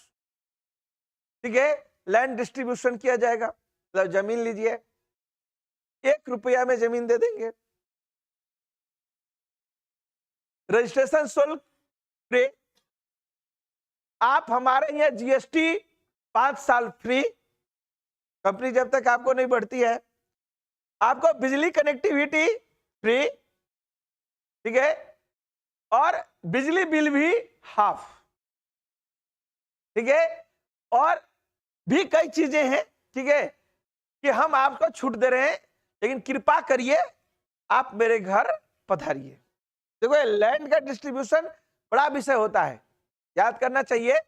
ठीक है, लैंड डिस्ट्रीब्यूशन किया जाएगा। मतलब जमीन लीजिए, 1 रुपया में जमीन दे देंगे, रजिस्ट्रेशन शुल्क फ्री, आप हमारे यहाँ जीएसटी 5 साल फ्री, कंपनी जब तक आपको नहीं बढ़ती है, आपको बिजली कनेक्टिविटी फ्री, ठीक है, और बिजली बिल भी हाफ, ठीक है, और भी कई चीजें हैं, ठीक है, कि हम आपको छूट दे रहे हैं, लेकिन कृपा करिए आप मेरे घर पधारिए। देखो लैंड का डिस्ट्रीब्यूशन बड़ा विषय होता है, याद करना चाहिए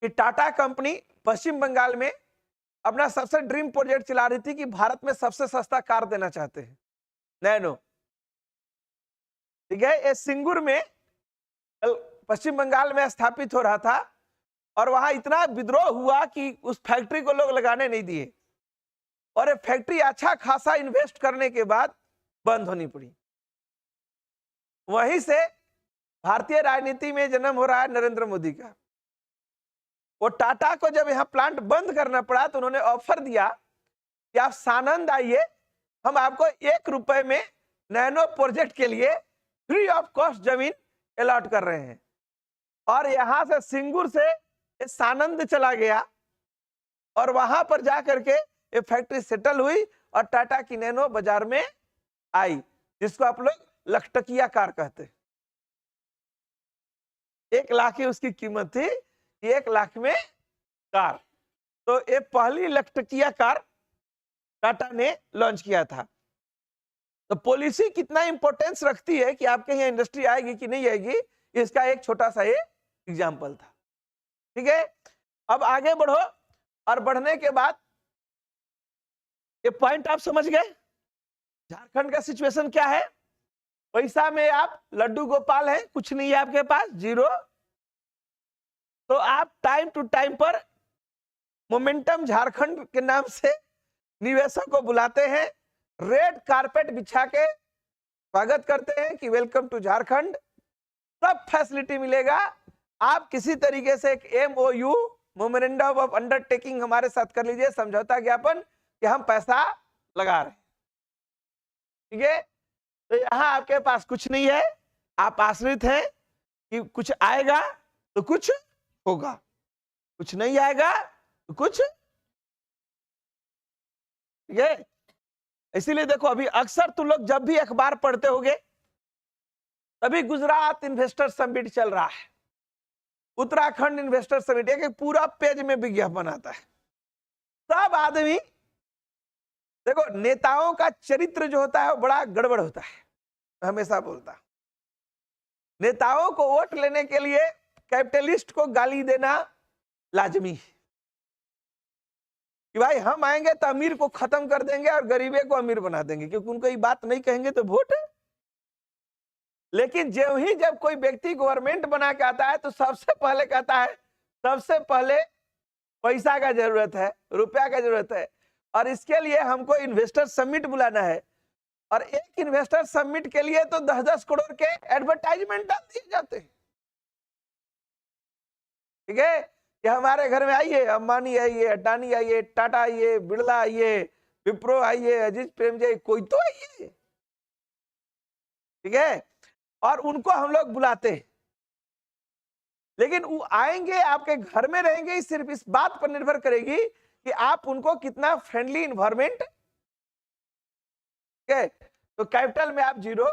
कि टाटा कंपनी पश्चिम बंगाल में अपना सबसे ड्रीम प्रोजेक्ट चला रही थी कि भारत में सबसे सस्ता कार देना चाहते हैं, नैनो, ठीक है, ये सिंगूर में पश्चिम बंगाल में स्थापित हो रहा था, और वहां इतना विद्रोह हुआ कि उस फैक्ट्री को लोग लगाने नहीं दिए, और ये फैक्ट्री अच्छा खासा इन्वेस्ट करने के बाद बंद होनी पड़ी। वहीं से भारतीय राजनीति में जन्म हो रहा है नरेंद्र मोदी का। वो टाटा को जब यहाँ प्लांट बंद करना पड़ा तो उन्होंने ऑफर दिया कि आप सानंद आइए, हम आपको 1 रुपए में नैनो प्रोजेक्ट के लिए फ्री ऑफ कॉस्ट जमीन अलॉट कर रहे हैं। और यहां से सिंगूर से सानंद चला गया, और वहां पर जाकर के ये फैक्ट्री सेटल हुई, और टाटा की नैनो बाजार में आई, जिसको आप लोग लखटकिया कार कहते हैं। 1 लाख ही उसकी कीमत थी, 1 लाख में कार। तो ये पहली लखटकिया कार टाटा ने लॉन्च किया था। तो पॉलिसी कितना इंपॉर्टेंस रखती है कि आपके यहाँ इंडस्ट्री आएगी कि नहीं आएगी, इसका एक छोटा सा ये एग्जाम्पल था, ठीक है। अब आगे बढ़ो, और बढ़ने के बाद ये पॉइंट आप समझ गए, झारखंड का सिचुएशन क्या है। पैसा में आप लड्डू गोपाल हैं, कुछ नहीं है आपके पास, जीरो। तो आप टाइम टू टाइम पर मोमेंटम झारखंड के नाम से निवेशक को बुलाते हैं, रेड कारपेट बिछा के स्वागत करते हैं कि वेलकम टू झारखंड, सब फैसिलिटी मिलेगा। आप किसी तरीके से एक MOU, मेमोरेंडम ऑफ अंडरटेकिंग हमारे साथ कर लीजिए, समझौता ज्ञापन, कि हम पैसा लगा रहे हैं, ठीक है। तो यहां आपके पास कुछ नहीं है, आप आश्रित हैं कि कुछ आएगा तो कुछ होगा, कुछ नहीं आएगा तो कुछ, ठीक है। इसीलिए देखो, अभी अक्सर तुम लोग जब भी अखबार पढ़ते होगे, तभी गुजरात इन्वेस्टर समिट चल रहा है, उत्तराखंड इन्वेस्टर समिट, एक पूरा पेज में विज्ञापन आता है। सब आदमी देखो, नेताओं का चरित्र जो होता है वो बड़ा गड़बड़ होता है, हमेशा बोलता, नेताओं को वोट लेने के लिए कैपिटलिस्ट को गाली देना लाजमी है कि भाई हम आएंगे तो अमीर को खत्म कर देंगे और गरीबे को अमीर बना देंगे, क्योंकि उनको ये बात नहीं कहेंगे तो वोट। लेकिन जब कोई व्यक्ति गवर्नमेंट बना के आता है तो सबसे पहले कहता है, सबसे पहले पैसा का जरूरत है, रुपया का जरूरत है, और इसके लिए हमको इन्वेस्टर समिट बुलाना है। और एक इन्वेस्टर समिट के लिए तो 10-10 करोड़ के एडवर्टाइजमेंट दिए जाते हैं, ठीक है, कि हमारे घर में आइए, अंबानी आइए, अडानी आइए, टाटा आइए, बिरला आइए, विप्रो आइए, अजीत प्रेमजी, कोई तो आइए, ठीक है। और उनको हम लोग बुलाते हैं, लेकिन वो आएंगे, आपके घर में रहेंगे, सिर्फ इस बात पर निर्भर करेगी कि आप उनको कितना फ्रेंडली इन्वायरमेंट, ठीक है। तो कैपिटल में आप जीरो,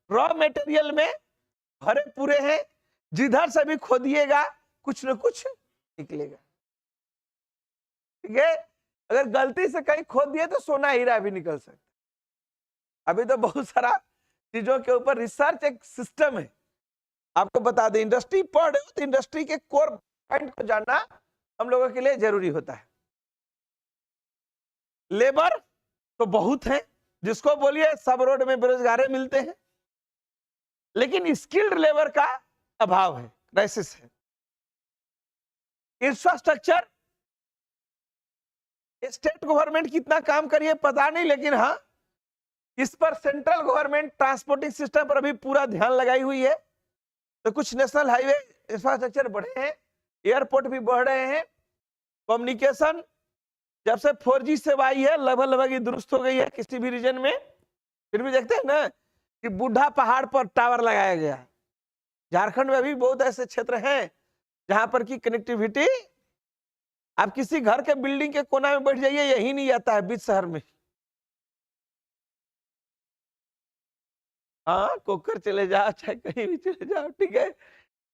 रॉ मटेरियल में भरे पूरे हैं, जिधर से भी खोदिएगा कुछ न कुछ निकलेगा, ठीक है। अगर गलती से कहीं खोद दिए तो सोना हीरा भी निकल सकता। अभी तो बहुत सारा चीजों के ऊपर रिसर्च, एक सिस्टम है। आपको बता दें, इंडस्ट्री पढ़ रहे हो तो इंडस्ट्री के कोर पॉइंट को जानना हम लोगों के लिए जरूरी होता है। लेबर तो बहुत है, जिसको बोलिए सब रोड में बेरोजगार मिलते हैं, लेकिन स्किल्ड लेबर का अभाव है, क्राइसिस है। इंफ्रास्ट्रक्चर, स्टेट गवर्नमेंट कितना काम करिए पता नहीं, लेकिन हाँ, इस पर सेंट्रल गवर्नमेंट ट्रांसपोर्टिंग सिस्टम पर अभी पूरा ध्यान लगाई हुई है। तो कुछ नेशनल हाईवे इंफ्रास्ट्रक्चर बढ़े हैं, एयरपोर्ट भी बढ़ रहे हैं, कम्युनिकेशन जब से 4G सेवा आई है लगभग ही दुरुस्त हो गई है किसी भी रीजन में। फिर भी देखते हैं ना कि बूढ़ा पहाड़ पर टावर लगाया गया। झारखंड में भी बहुत ऐसे क्षेत्र हैं जहां पर की कनेक्टिविटी, आप किसी घर के बिल्डिंग के कोना में बैठ जाइए, यही नहीं आता है बीच शहर में। हाँ, कोकर चले जाओ चाहे कहीं भी चले जाओ, ठीक है।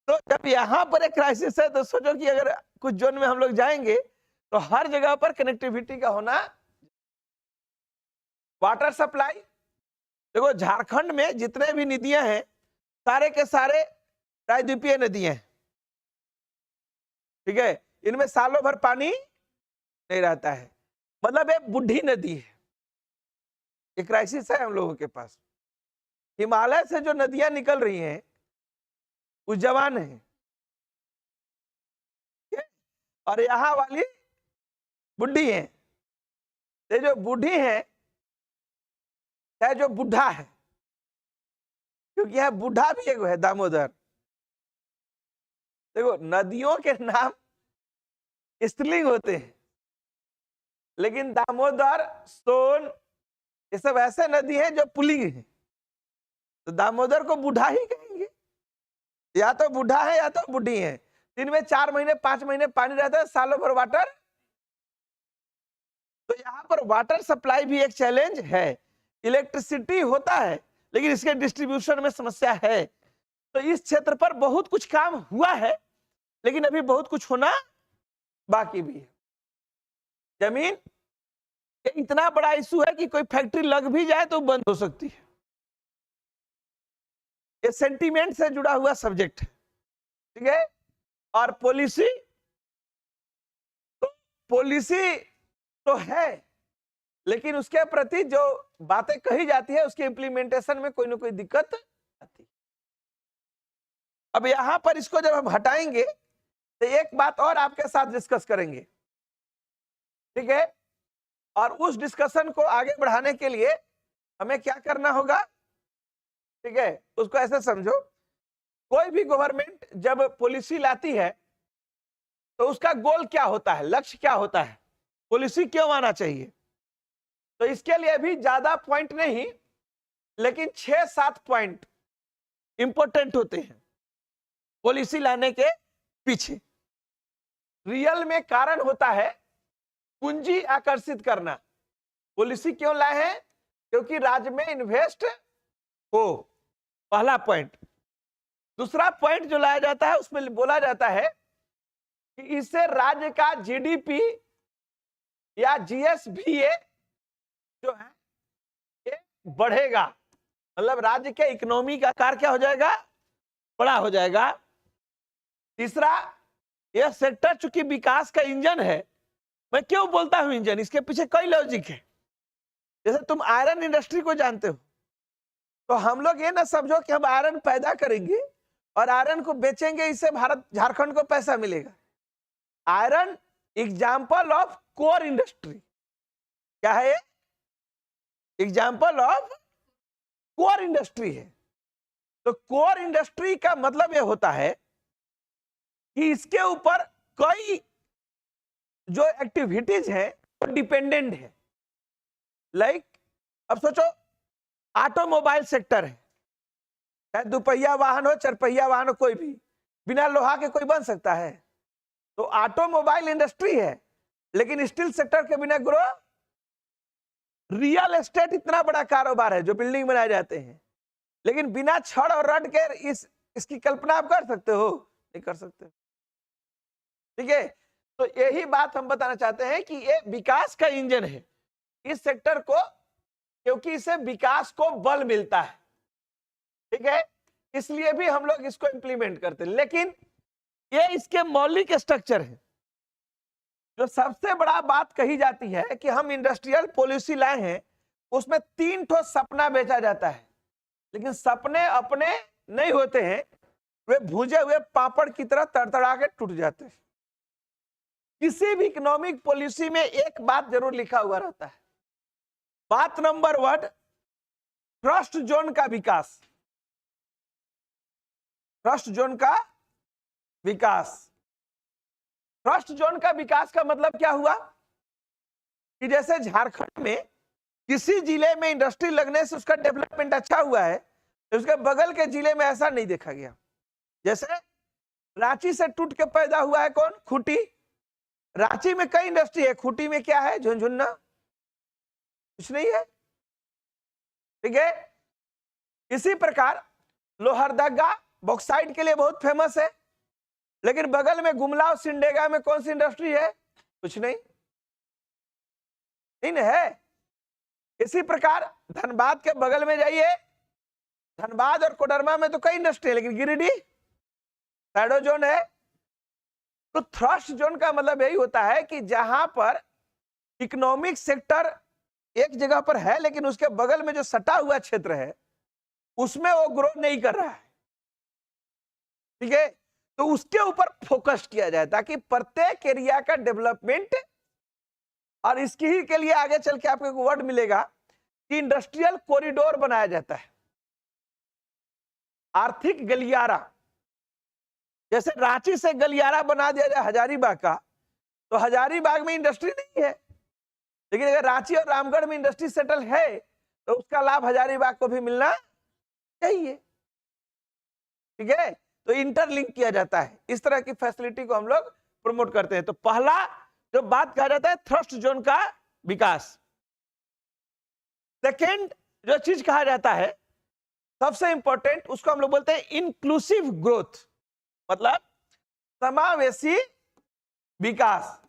तो जब यहाँ पर एक क्राइसिस है तो सोचो कि अगर कुछ जोन में हम लोग जाएंगे तो हर जगह पर कनेक्टिविटी का होना। वाटर सप्लाई, देखो झारखंड में जितने भी नदियां हैं सारे के सारे प्रायद्वीपीय नदियां हैं, ठीक है। इनमें सालों भर पानी नहीं रहता है, मतलब ये बूढ़ी नदी है। ये क्राइसिस है हम लोगों के पास। हिमालय से जो नदियां निकल रही हैं वो जवान है, और यहाँ वाली बुढ़ी है। ये जो बूढ़ी है चाहे जो बूढ़ा है, क्योंकि यह बूढ़ा भी एक है दामोदर। देखो नदियों के नाम स्त्रीलिंग होते हैं, लेकिन दामोदर, सोन, ये सब ऐसे नदी हैं जो पुल्लिंग है। तो दामोदर को बूढ़ा ही कहेंगे, या तो बूढ़ा है या तो बूढ़ी है। दिन में 4 महीने 5 महीने पानी रहता है, सालों भर वाटर। तो यहाँ पर वाटर सप्लाई भी एक चैलेंज है। इलेक्ट्रिसिटी होता है लेकिन इसके डिस्ट्रीब्यूशन में समस्या है। तो इस क्षेत्र पर बहुत कुछ काम हुआ है, लेकिन अभी बहुत कुछ होना बाकी भी है। जमीन इतना बड़ा इशू है कि कोई फैक्ट्री लग भी जाए तो बंद हो सकती है। ये सेंटीमेंट से जुड़ा हुआ सब्जेक्ट है, ठीक है। और पॉलिसी तो है, लेकिन उसके प्रति जो बातें कही जाती है उसके इंप्लीमेंटेशन में कोई ना कोई दिक्कत आती है। अब यहां पर इसको जब हम हटाएंगे तो एक बात और आपके साथ डिस्कस करेंगे, ठीक है। और उस डिस्कशन को आगे बढ़ाने के लिए हमें क्या करना होगा, ठीक है। उसको ऐसे समझो, कोई भी गवर्नमेंट जब पॉलिसी लाती है तो उसका गोल क्या होता है, लक्ष्य क्या होता है, पॉलिसी क्यों आना चाहिए। तो इसके लिए भी ज्यादा पॉइंट नहीं, लेकिन 6-7 पॉइंट इंपॉर्टेंट होते हैं पॉलिसी लाने के पीछे। रियल में कारण होता है पूंजी आकर्षित करना। पॉलिसी क्यों लाए हैं, क्योंकि राज्य में इन्वेस्ट हो, पहला पॉइंट। दूसरा पॉइंट जो लाया जाता है उसमें बोला जाता है कि इससे राज्य का जीडीपी या जीएसबीए जो है ये बढ़ेगा, मतलब राज्य के इकोनॉमी का आकार क्या हो जाएगा, बड़ा हो जाएगा। तीसरा, यह सेक्टर चूंकि विकास का इंजन है। मैं क्यों बोलता हूं इंजन, इसके पीछे कई लॉजिक है। जैसे तुम आयरन इंडस्ट्री को जानते हो, तो हम लोग ये ना समझो कि हम आयरन पैदा करेंगे और आयरन को बेचेंगे, इससे भारत झारखंड को पैसा मिलेगा। Iron example of core industry, क्या है, एग्जाम्पल ऑफ कोर इंडस्ट्री है। तो कोर इंडस्ट्री का मतलब यह होता है कि इसके ऊपर कई जो एक्टिविटीज है वो डिपेंडेंट है। लाइक अब सोचो ऑटोमोबाइल सेक्टर है, चाहे दुपहिया वाहन हो, 4 पहिया वाहन हो, कोई भी बिना लोहा के कोई बन सकता है। तो ऑटोमोबाइल इंडस्ट्री है, लेकिन स्टील सेक्टर के बिना ग्रो। रियल एस्टेट इतना बड़ा कारोबार है जो बिल्डिंग बनाए जाते हैं, लेकिन बिना छड़ और रड के इसकी कल्पना आप कर सकते हो, नहीं कर सकते, ठीक है। तो यही बात हम बताना चाहते हैं कि ये विकास का इंजन है इस सेक्टर को, क्योंकि इससे विकास को बल मिलता है, ठीक है। इसलिए भी हम लोग इसको इंप्लीमेंट करते हैं। लेकिन ये इसके मौलिक स्ट्रक्चर है। जो सबसे बड़ा बात कही जाती है कि हम इंडस्ट्रियल पॉलिसी लाए हैं, उसमें 3 ठो सपना बेचा जाता है, लेकिन सपने अपने नहीं होते हैं, वे भूजे हुए पापड़ की तरह तड़तड़ा के टूट जाते हैं। किसी भी इकोनॉमिक पॉलिसी में एक बात जरूर लिखा हुआ रहता है। बात नंबर 1, ट्रस्ट जोन का विकास। ट्रस्ट जोन का विकास। थ्रस्ट जोन का विकास का मतलब क्या हुआ कि जैसे झारखंड में किसी जिले में इंडस्ट्री लगने से उसका डेवलपमेंट अच्छा हुआ है, तो उसके बगल के जिले में ऐसा नहीं देखा गया। जैसे रांची से टूट के पैदा हुआ है कौन? खूंटी। रांची में कई इंडस्ट्री है, खूंटी में क्या है? झुनझुना, कुछ नहीं है। ठीक है। इसी प्रकार लोहरदगा बॉक्साइट के लिए बहुत फेमस है, लेकिन बगल में गुमला और सिंडेगा में कौन सी इंडस्ट्री है? कुछ नहीं, नहीं है। इसी प्रकार धनबाद के बगल में जाइए, धनबाद और कोडरमा में तो कई इंडस्ट्री है, लेकिन गिरिडीह शैडो जोन है। तो थ्रस्ट जोन का मतलब यही होता है कि जहां पर इकोनॉमिक सेक्टर एक जगह पर है, लेकिन उसके बगल में जो सटा हुआ क्षेत्र है उसमें वो ग्रो नहीं कर रहा है। ठीक है। तो उसके ऊपर फोकस किया जाए ताकि प्रत्येक एरिया का डेवलपमेंट, और इसकी ही के लिए आगे चल के आपको एक वर्ड मिलेगा कि इंडस्ट्रियल कॉरिडोर बनाया जाता है, आर्थिक गलियारा। जैसे रांची से गलियारा बना दिया जाए हजारीबाग का, तो हजारीबाग में इंडस्ट्री नहीं है, लेकिन अगर रांची और रामगढ़ में इंडस्ट्री सेटल है तो उसका लाभ हजारीबाग को भी मिलना चाहिए। ठीक है। तो इंटरलिंक किया जाता है, इस तरह की फैसिलिटी को हम लोग प्रमोट करते हैं। तो पहला जो बात कहा जाता है थ्रस्ट जोन का विकास। सेकेंड जो चीज कहा जाता है सबसे इंपॉर्टेंट, उसको हम लोग बोलते हैं इंक्लूसिव ग्रोथ, मतलब समावेशी विकास।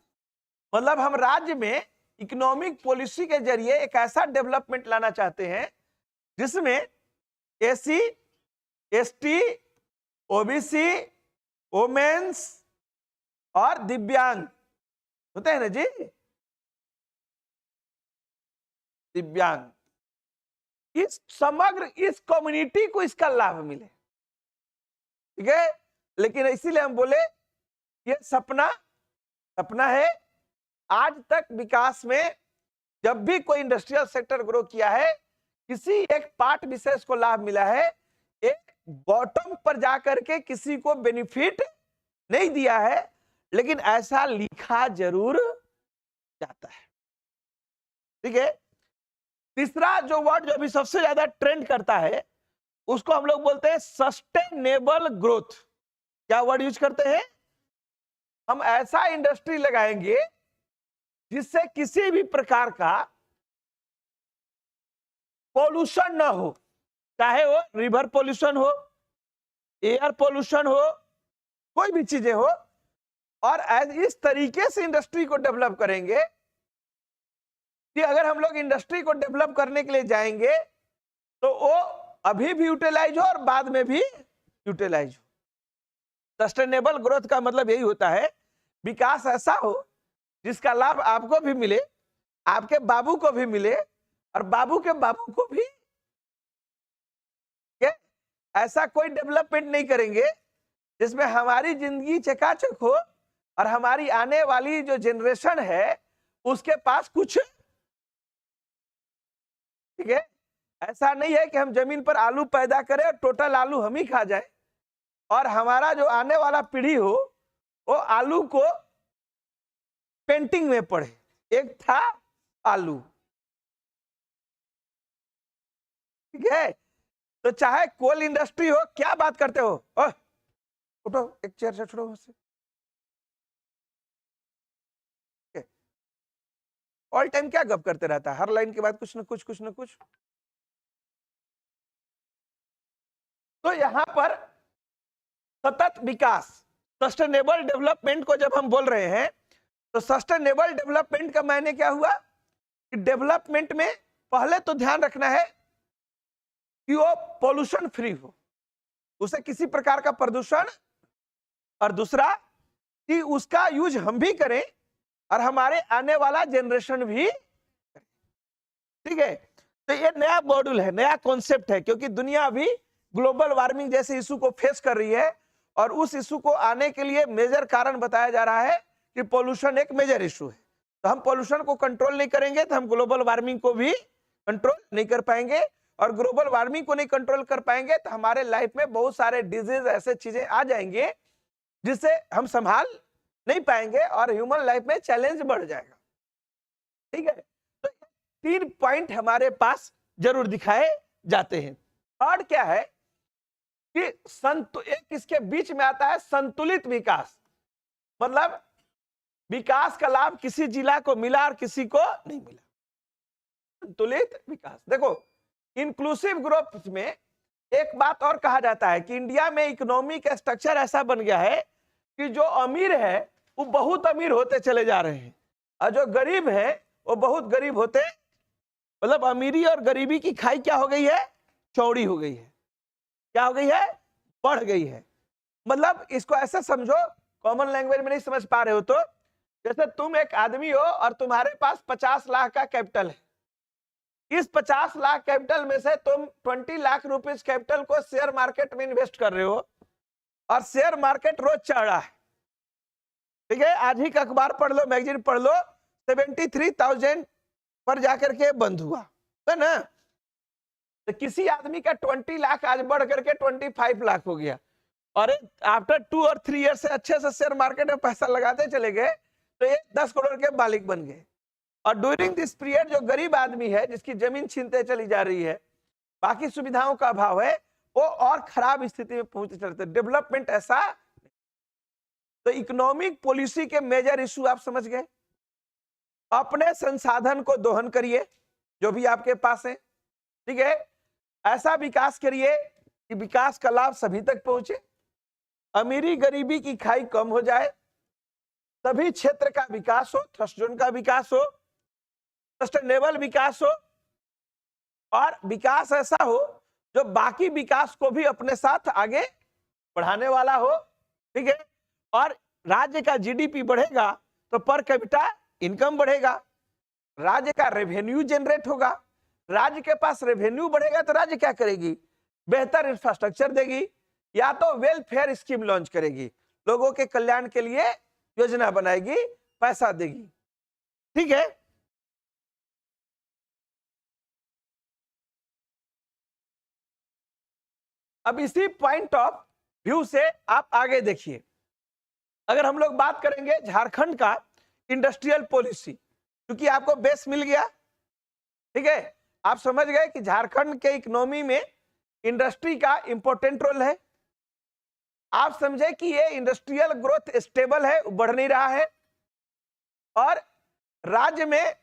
मतलब हम राज्य में इकोनॉमिक पॉलिसी के जरिए एक ऐसा डेवलपमेंट लाना चाहते हैं जिसमें एसी, एसटी, ओबीसी, वोमेन्स और दिव्यांग होते हैं ना जी, दिव्यांग, इस समग्र इस कम्युनिटी को इसका लाभ मिले। ठीक है। लेकिन इसीलिए हम बोले ये सपना है। आज तक विकास में जब भी कोई इंडस्ट्रियल सेक्टर ग्रो किया है, किसी एक पार्ट विशेष को लाभ मिला है, एक बॉटम पर जाकर के किसी को बेनिफिट नहीं दिया है, लेकिन ऐसा लिखा जरूर जाता है। ठीक है। तीसरा जो वर्ड जो अभी सबसे ज्यादा ट्रेंड करता है उसको हम लोग बोलते हैं सस्टेनेबल ग्रोथ। क्या वर्ड यूज करते हैं? हम ऐसा इंडस्ट्री लगाएंगे जिससे किसी भी प्रकार का पॉल्यूशन ना हो, चाहे वो रिवर पॉल्यूशन हो, एयर पॉल्यूशन हो, कोई भी चीजें हो, और इस तरीके से इंडस्ट्री को डेवलप करेंगे कि अगर हम लोग इंडस्ट्री को डेवलप करने के लिए जाएंगे तो वो अभी भी यूटिलाइज हो और बाद में भी यूटिलाइज हो। सस्टेनेबल ग्रोथ का मतलब यही होता है विकास ऐसा हो जिसका लाभ आपको भी मिले, आपके बाबू को भी मिले, और बाबू के बाबू को भी। ऐसा कोई डेवलपमेंट नहीं करेंगे जिसमें हमारी जिंदगी चकाचक हो और हमारी आने वाली जो जनरेशन है उसके पास कुछ। ठीक है। ऐसा नहीं है कि हम जमीन पर आलू पैदा करें और टोटल आलू हम ही खा जाए, और हमारा जो आने वाला पीढ़ी हो वो आलू को पेंटिंग में पढ़े, एक था आलू। ठीक है। तो चाहे कोल इंडस्ट्री हो, क्या बात करते हो? उठो, एक चेयर से छोड़ो मुझसे। ऑल टाइम क्या गप करते रहता है, हर लाइन के बाद कुछ न कुछ, कुछ न कुछ। तो यहां पर सतत विकास, सस्टेनेबल डेवलपमेंट को जब हम बोल रहे हैं तो सस्टेनेबल डेवलपमेंट का मायने क्या हुआ कि डेवलपमेंट में पहले तो ध्यान रखना है कि वो पॉल्यूशन फ्री हो, उसे किसी प्रकार का प्रदूषण, और दूसरा कि उसका यूज हम भी करें और हमारे आने वाला जनरेशन भी करें। ठीक है। तो ये नया मॉड्यूल है, नया कॉन्सेप्ट है, क्योंकि दुनिया अभी ग्लोबल वार्मिंग जैसे इशू को फेस कर रही है, और उस इशू को आने के लिए मेजर कारण बताया जा रहा है कि पॉल्यूशन एक मेजर इशू है। तो हम पॉल्यूशन को कंट्रोल नहीं करेंगे तो हम ग्लोबल वार्मिंग को भी कंट्रोल नहीं कर पाएंगे, और ग्लोबल वार्मिंग को नहीं कंट्रोल कर पाएंगे तो हमारे लाइफ में बहुत सारे डिजीज, ऐसे चीजें आ जाएंगे जिससे हम संभाल नहीं पाएंगे और ह्यूमन लाइफ में चैलेंज बढ़ जाएगा। ठीक है, तो 3 पॉइंट हमारे पास जरूर दिखाए जाते हैं। थर्ड क्या है कि एक इसके बीच में आता है संतुलित विकास, मतलब विकास का लाभ किसी जिला को मिला और किसी को नहीं मिला। संतुलित विकास, देखो इंक्लूसिव ग्रोथ में एक बात और कहा जाता है कि इंडिया में इकोनॉमिक स्ट्रक्चर ऐसा बन गया है कि जो अमीर है वो बहुत अमीर होते चले जा रहे हैं और जो गरीब है वो बहुत गरीब होते, मतलब अमीरी और गरीबी की खाई क्या हो गई है, चौड़ी हो गई है। क्या हो गई है, बढ़ गई है। मतलब इसको ऐसे समझो, कॉमन लैंग्वेज में नहीं समझ पा रहे हो तो जैसे तुम एक आदमी हो और तुम्हारे पास 50 लाख का कैपिटल है, इस 50 लाख कैपिटल में से तुम 20 लाख रुपीस कैपिटल को शेयर मार्केट में इन्वेस्ट कर रहे हो और शेयर मार्केट रोज चढ़ रहा है। ठीक है, आज ही का अखबार पढ़ लो, मैगजीन पढ़ लो, 73,000 पर जाकर के बंद हुआ है ना। तो किसी आदमी का 20 लाख आज बढ़ करके 25 लाख हो गया और आफ्टर 2 और 3 ईयर से अच्छे से शेयर मार्केट में पैसा लगाते चले गए तो ये 10 करोड़ के मालिक बन गए। और ड्यूरिंग दिस पीरियड जो गरीब आदमी है जिसकी जमीन छीनते चली जा रही है, बाकी सुविधाओं का अभाव है, वो और खराब स्थिति में पहुंचते चलते, डेवलपमेंट ऐसा। तो इकोनॉमिक पॉलिसी के मेजर इशू आप समझ गए। अपने संसाधन को दोहन करिए जो भी आपके पास है, ठीक है, ऐसा विकास करिए कि विकास का लाभ सभी तक पहुंचे, अमीरी गरीबी की खाई कम हो जाए, सभी क्षेत्र का विकास हो, थ्रस्ट जोन का विकास हो, सस्टेनेबल विकास हो और विकास ऐसा हो जो बाकी विकास को भी अपने साथ आगे बढ़ाने वाला हो। ठीक है, और राज्य का जीडीपी बढ़ेगा तो पर कैपिटा इनकम बढ़ेगा, राज्य का रेवेन्यू जनरेट होगा, राज्य के पास रेवेन्यू बढ़ेगा तो राज्य क्या करेगी, बेहतर इंफ्रास्ट्रक्चर देगी या तो वेलफेयर स्कीम लॉन्च करेगी, लोगों के कल्याण के लिए योजना बनाएगी, पैसा देगी। ठीक है, अब इसी पॉइंट ऑफ व्यू से आप आगे देखिए। अगर हम लोग बात करेंगे झारखंड का इंडस्ट्रियल पॉलिसी, क्योंकि आपको बेस मिल गया, ठीक है, आप समझ गए कि झारखंड के इकोनॉमी में इंडस्ट्री का इंपॉर्टेंट रोल है। आप समझे कि ये इंडस्ट्रियल ग्रोथ स्टेबल है, बढ़ नहीं रहा है और राज्य में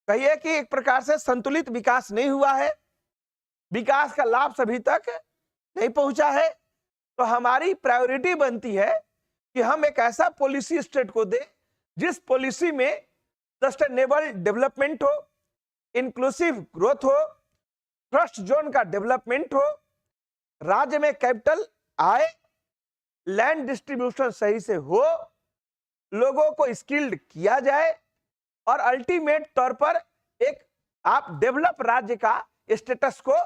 कहिए कि एक प्रकार से संतुलित विकास नहीं हुआ है, विकास का लाभ सभी तक नहीं पहुंचा है। तो हमारी प्रायोरिटी बनती है कि हम एक ऐसा पॉलिसी स्टेट को दें जिस पॉलिसी में सस्टेनेबल डेवलपमेंट हो, इंक्लूसिव ग्रोथ हो, ट्रस्ट जोन का डेवलपमेंट हो, राज्य में कैपिटल आए, लैंड डिस्ट्रीब्यूशन सही से हो, लोगों को स्किल्ड किया जाए और अल्टीमेट तौर पर एक आप डेवलप राज्य का स्टेटस को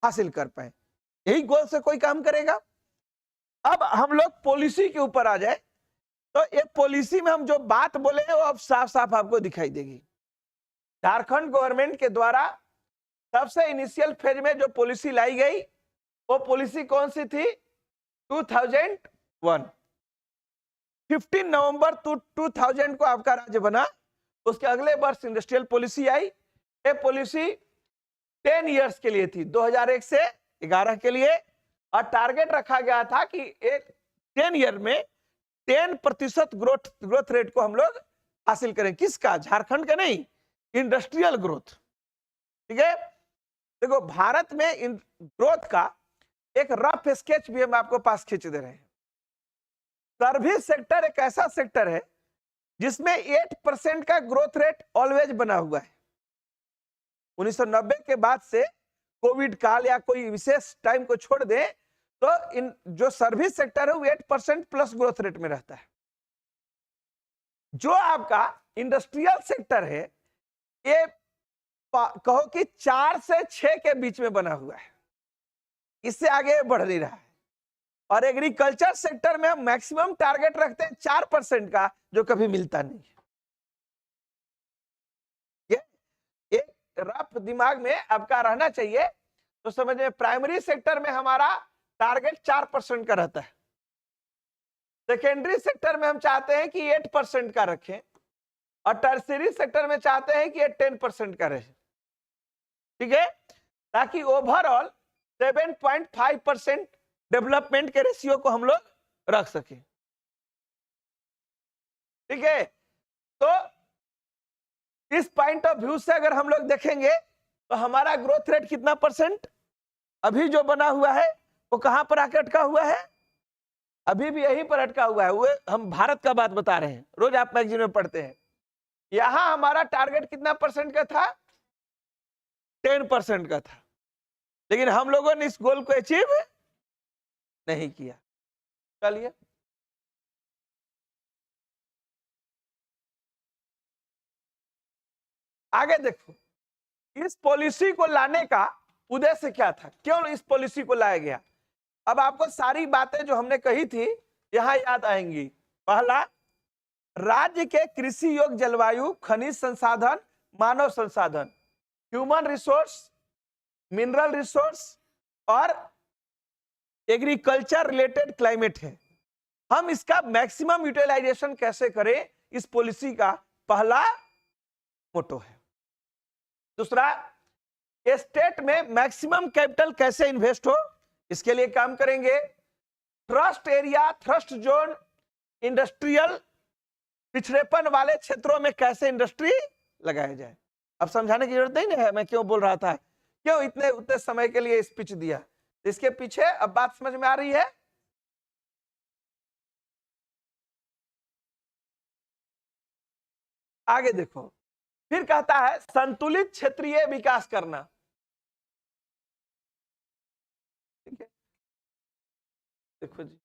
हासिल कर पाए। यही गोल से कोई काम करेगा। अब हम लोग पॉलिसी के ऊपर आ जाए तो ये पॉलिसी में हम जो बात बोले हैं वो अब साफ साफ आपको दिखाई देगी। झारखंड गवर्नमेंट के द्वारा सबसे इनिशियल फेज में जो पॉलिसी लाई गई वो पॉलिसी कौन सी थी, 2001। 15 नवंबर 2000 को आपका राज्य बना, उसके अगले वर्ष इंडस्ट्रियल पॉलिसी आई। ये पॉलिसी 10 इयर्स के लिए थी, 2001 से 11 के लिए, और टारगेट रखा गया था कि 10 ईयर में 10% ग्रोथ रेट को हम लोग हासिल करें। किसका, झारखंड का नहीं, इंडस्ट्रियल ग्रोथ। ठीक है, देखो भारत में ग्रोथ का एक रफ स्केच भी हम आपको पास खींच दे रहे हैं। सर्विस सेक्टर एक ऐसा सेक्टर है जिसमें 8% का ग्रोथ रेट ऑलवेज बना हुआ है। 1990 के बाद से कोविड काल या कोई विशेष टाइम को छोड़ दें तो इन जो सर्विस सेक्टर है वो 8% प्लस ग्रोथ रेट में रहता है। जो आपका इंडस्ट्रियल सेक्टर है ये कहो कि 4 से 6 के बीच में बना हुआ है, इससे आगे बढ़ नहीं रहा है। और एग्रीकल्चर सेक्टर में हम मैक्सिमम टारगेट रखते हैं 4% का, जो कभी मिलता नहीं है। ये एक रफ दिमाग में आपका रहना चाहिए। तो समझ में, प्राइमरी सेक्टर में हमारा टारगेट 4% का रहता है, सेकेंडरी सेक्टर में हम चाहते हैं कि 8% का रखें और टर्शियरी सेक्टर में चाहते हैं कि ये 10% का रहे, ठीक है, ताकि ओवरऑल 7.5% डेवलपमेंट के रेशियो को हम लोग रख सके, ठीक है। तो इस पॉइंट ऑफ व्यू से अगर हम लोग देखेंगे तो हमारा ग्रोथ रेट कितना परसेंट अभी जो बना हुआ है वो कहां पर आकर अटका हुआ है, अभी भी यहीं पर अटका हुआ है। वो हम भारत का बात बता रहे हैं, रोज आप मैगजीन में पढ़ते हैं। यहां हमारा टारगेट कितना परसेंट का था, 10% का था, लेकिन हम लोगों ने इस गोल को अचीव नहीं किया। चलिए आगे देखो, इस पॉलिसी को लाने का उद्देश्य क्या था, क्यों इस पॉलिसी को लाया गया। अब आपको सारी बातें जो हमने कही थी यहां याद आएंगी। पहला, राज्य के कृषि योग्य जलवायु, खनिज संसाधन, मानव संसाधन, ह्यूमन रिसोर्स, मिनरल रिसोर्स और एग्रीकल्चर रिलेटेड क्लाइमेट है। हम इसका मैक्सिमम यूटिलाइजेशन कैसे करें, इस पॉलिसी का पहला मोटो है। दूसरा, स्टेट में मैक्सिमम कैपिटल कैसे इन्वेस्ट हो, इसके लिए काम करेंगे। Thrust area, thrust zone, industrial पिछड़ेपन वाले क्षेत्रों में कैसे इंडस्ट्री लगाया जाए। अब समझाने की जरूरत नहीं है मैं क्यों बोल रहा था, क्यों इतने उतने समय के लिए स्पीच दिया, इसके पीछे अब बात समझ में आ रही है। आगे देखो, फिर कहता है संतुलित क्षेत्रीय विकास करना, ठीक है। देखो जी,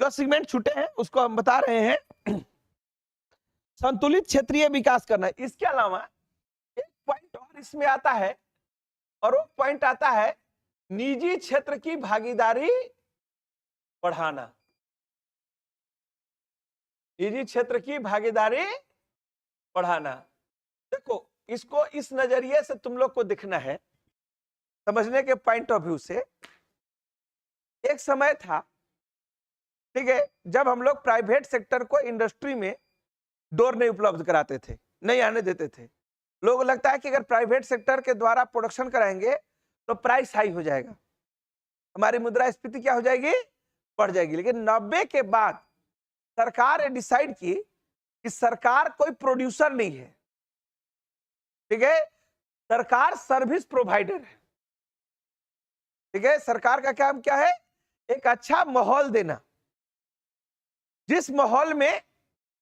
जो सेगमेंट छूटे हैं उसको हम बता रहे हैं। संतुलित क्षेत्रीय विकास करना, इसके अलावा एक पॉइंट और इसमें आता है, और वो पॉइंट आता है निजी क्षेत्र की भागीदारी बढ़ाना। निजी क्षेत्र की भागीदारी बढ़ाना, देखो इसको इस नजरिए से तुम लोग को दिखना है, समझने के पॉइंट ऑफ व्यू से। एक समय था, ठीक है, जब हम लोग प्राइवेट सेक्टर को इंडस्ट्री में डोर नहीं उपलब्ध कराते थे, नहीं आने देते थे। लोगों को लगता है कि अगर प्राइवेट सेक्टर के द्वारा प्रोडक्शन कराएंगे तो प्राइस हाई हो जाएगा, हमारी मुद्रास्फीति क्या हो जाएगी, बढ़ जाएगी। लेकिन 90 के बाद सरकार ने डिसाइड की कि सरकार कोई प्रोड्यूसर नहीं है, ठीक है, सरकार सर्विस प्रोवाइडर है, ठीक है। सरकार का काम क्या है, एक अच्छा माहौल देना, जिस माहौल में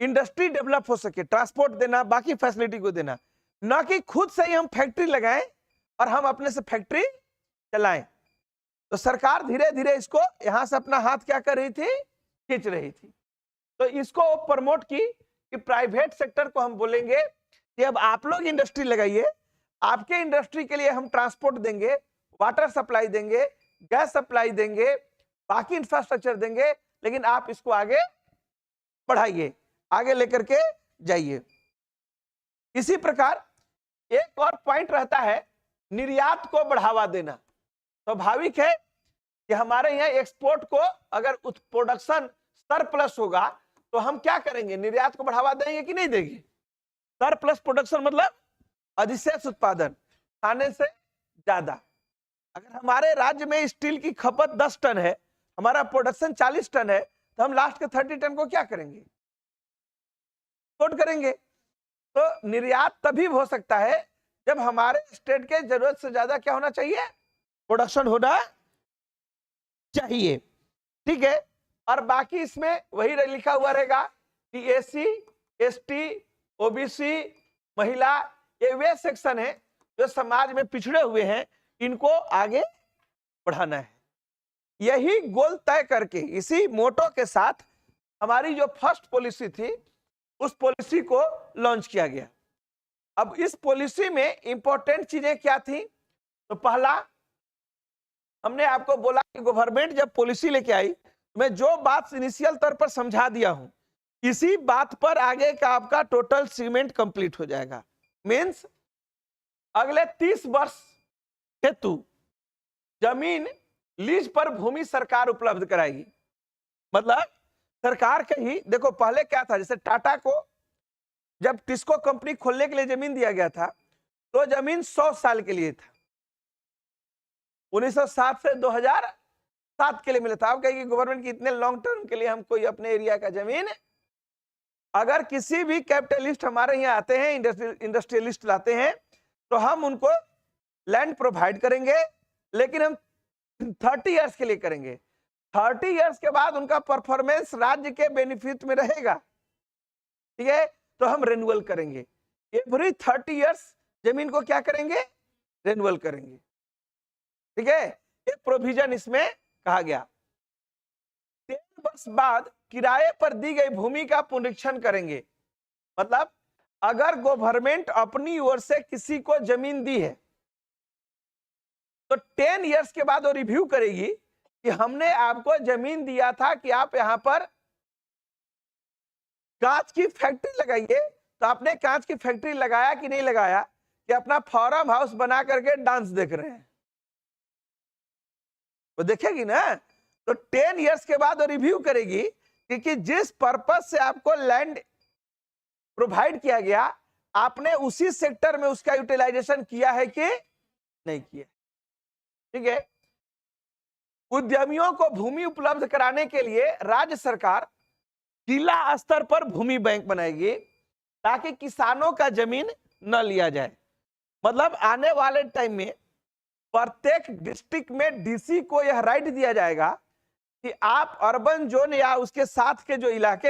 इंडस्ट्री डेवलप हो सके, ट्रांसपोर्ट देना, बाकी फैसिलिटी को देना, ना कि खुद से ही हम फैक्ट्री लगाएं और हम अपने से फैक्ट्री चलाएं। तो सरकार धीरे धीरे इसको यहां से अपना हाथ क्या कर रही थी, खींच रही थी। तो इसको प्रमोट की कि प्राइवेट सेक्टर को हम बोलेंगे कि अब आप लोग इंडस्ट्री लगाइए, आपके इंडस्ट्री के लिए हम ट्रांसपोर्ट देंगे, वाटर सप्लाई देंगे, गैस सप्लाई देंगे, बाकी इंफ्रास्ट्रक्चर देंगे, लेकिन आप इसको आगे बढ़ाइए, आगे लेकर के जाइए। इसी प्रकार एक और पॉइंट रहता है निर्यात को बढ़ावा देना। स्वाभाविक है कि हमारे यहाँ एक्सपोर्ट को अगर प्रोडक्शन सरप्लस होगा तो हम क्या करेंगे, निर्यात को बढ़ावा देंगे कि नहीं देंगे। सरप्लस प्रोडक्शन मतलब अधिशेष उत्पादन, खाने से ज्यादा। अगर हमारे राज्य में स्टील की खपत 10 टन है, हमारा प्रोडक्शन 40 टन है, तो हम लास्ट के 30 टन को क्या करेंगे, एक्सपोर्ट करेंगे। तो निर्यात तभी हो सकता है जब हमारे स्टेट के जरूरत से ज्यादा क्या होना चाहिए, प्रोडक्शन होना चाहिए, ठीक है। और बाकी इसमें वही लिखा हुआ रहेगा कि एससी, एसटी, ओबीसी, महिला, ये वे सेक्शन है जो समाज में पिछड़े हुए हैं, इनको आगे बढ़ाना है। यही गोल तय करके, इसी मोटो के साथ हमारी जो फर्स्ट पॉलिसी थी उस पॉलिसी को लॉन्च किया गया। अब इस पॉलिसी में इंपॉर्टेंट चीजें क्या थी, तो पहला हमने आपको बोला कि गवर्नमेंट जब पॉलिसी लेके आई, मैं जो बात इनिशियल तौर पर समझा दिया हूं, इसी बात पर आगे का आपका टोटल सेगमेंट कंप्लीट हो जाएगा। मींस अगले 30 वर्ष हेतु जमीन लीज पर भूमि सरकार उपलब्ध कराएगी। मतलब सरकार के ही, देखो पहले क्या था, जैसे टाटा को जब टिस्को कंपनी खोलने के लिए जमीन दिया गया था तो जमीन 100 साल के लिए था, 1907 से 2007 के लिए मिला था। अब कहेगी गवर्नमेंट की इतने लॉन्ग टर्म के लिए हम कोई अपने एरिया का जमीन, अगर किसी भी कैपिटलिस्ट हमारे यहाँ आते हैं, इंडस्ट्रियलिस्ट लाते हैं, तो हम उनको लैंड प्रोवाइड करेंगे, लेकिन हम 30 इयर्स के लिए करेंगे। 30 इयर्स के बाद उनका परफॉर्मेंस राज्य के बेनिफिट में रहेगा, ठीक है, तो हम रेन्युअल करेंगे। एवरी 30 इयर्स जमीन को क्या करेंगे, रेन्युअल करेंगे, ठीक है। एक प्रोविजन इसमें कहा गया। 13 वर्ष बाद किराए पर दी गई भूमि का पुनरीक्षण करेंगे। मतलब अगर गवर्नमेंट अपनी ओर से किसी को जमीन दी है तो 10 इयर्स के बाद वो रिव्यू करेगी कि हमने आपको जमीन दिया था कि आप यहां पर कांच की फैक्ट्री लगाइए, तो आपने कांच की फैक्ट्री लगाया कि नहीं लगाया, कि अपना फार्म हाउस बना करके डांस देख रहे हैं, वो देखेगी ना। तो 10 इयर्स के बाद वो रिव्यू करेगी कि जिस पर्पस से आपको लैंड प्रोवाइड किया गया, आपने उसी सेक्टर में उसका यूटिलाइजेशन किया है कि नहीं किया, ठीक है। उद्यमियों को भूमि उपलब्ध कराने के लिए राज्य सरकार जिला स्तर पर भूमि बैंक बनाएगी ताकि किसानों का जमीन न लिया जाए। मतलब आने वाले टाइम में प्रत्येक डिस्ट्रिक्ट में डीसी को यह राइट दिया जाएगा कि आप अर्बन जोन या उसके साथ के जो इलाके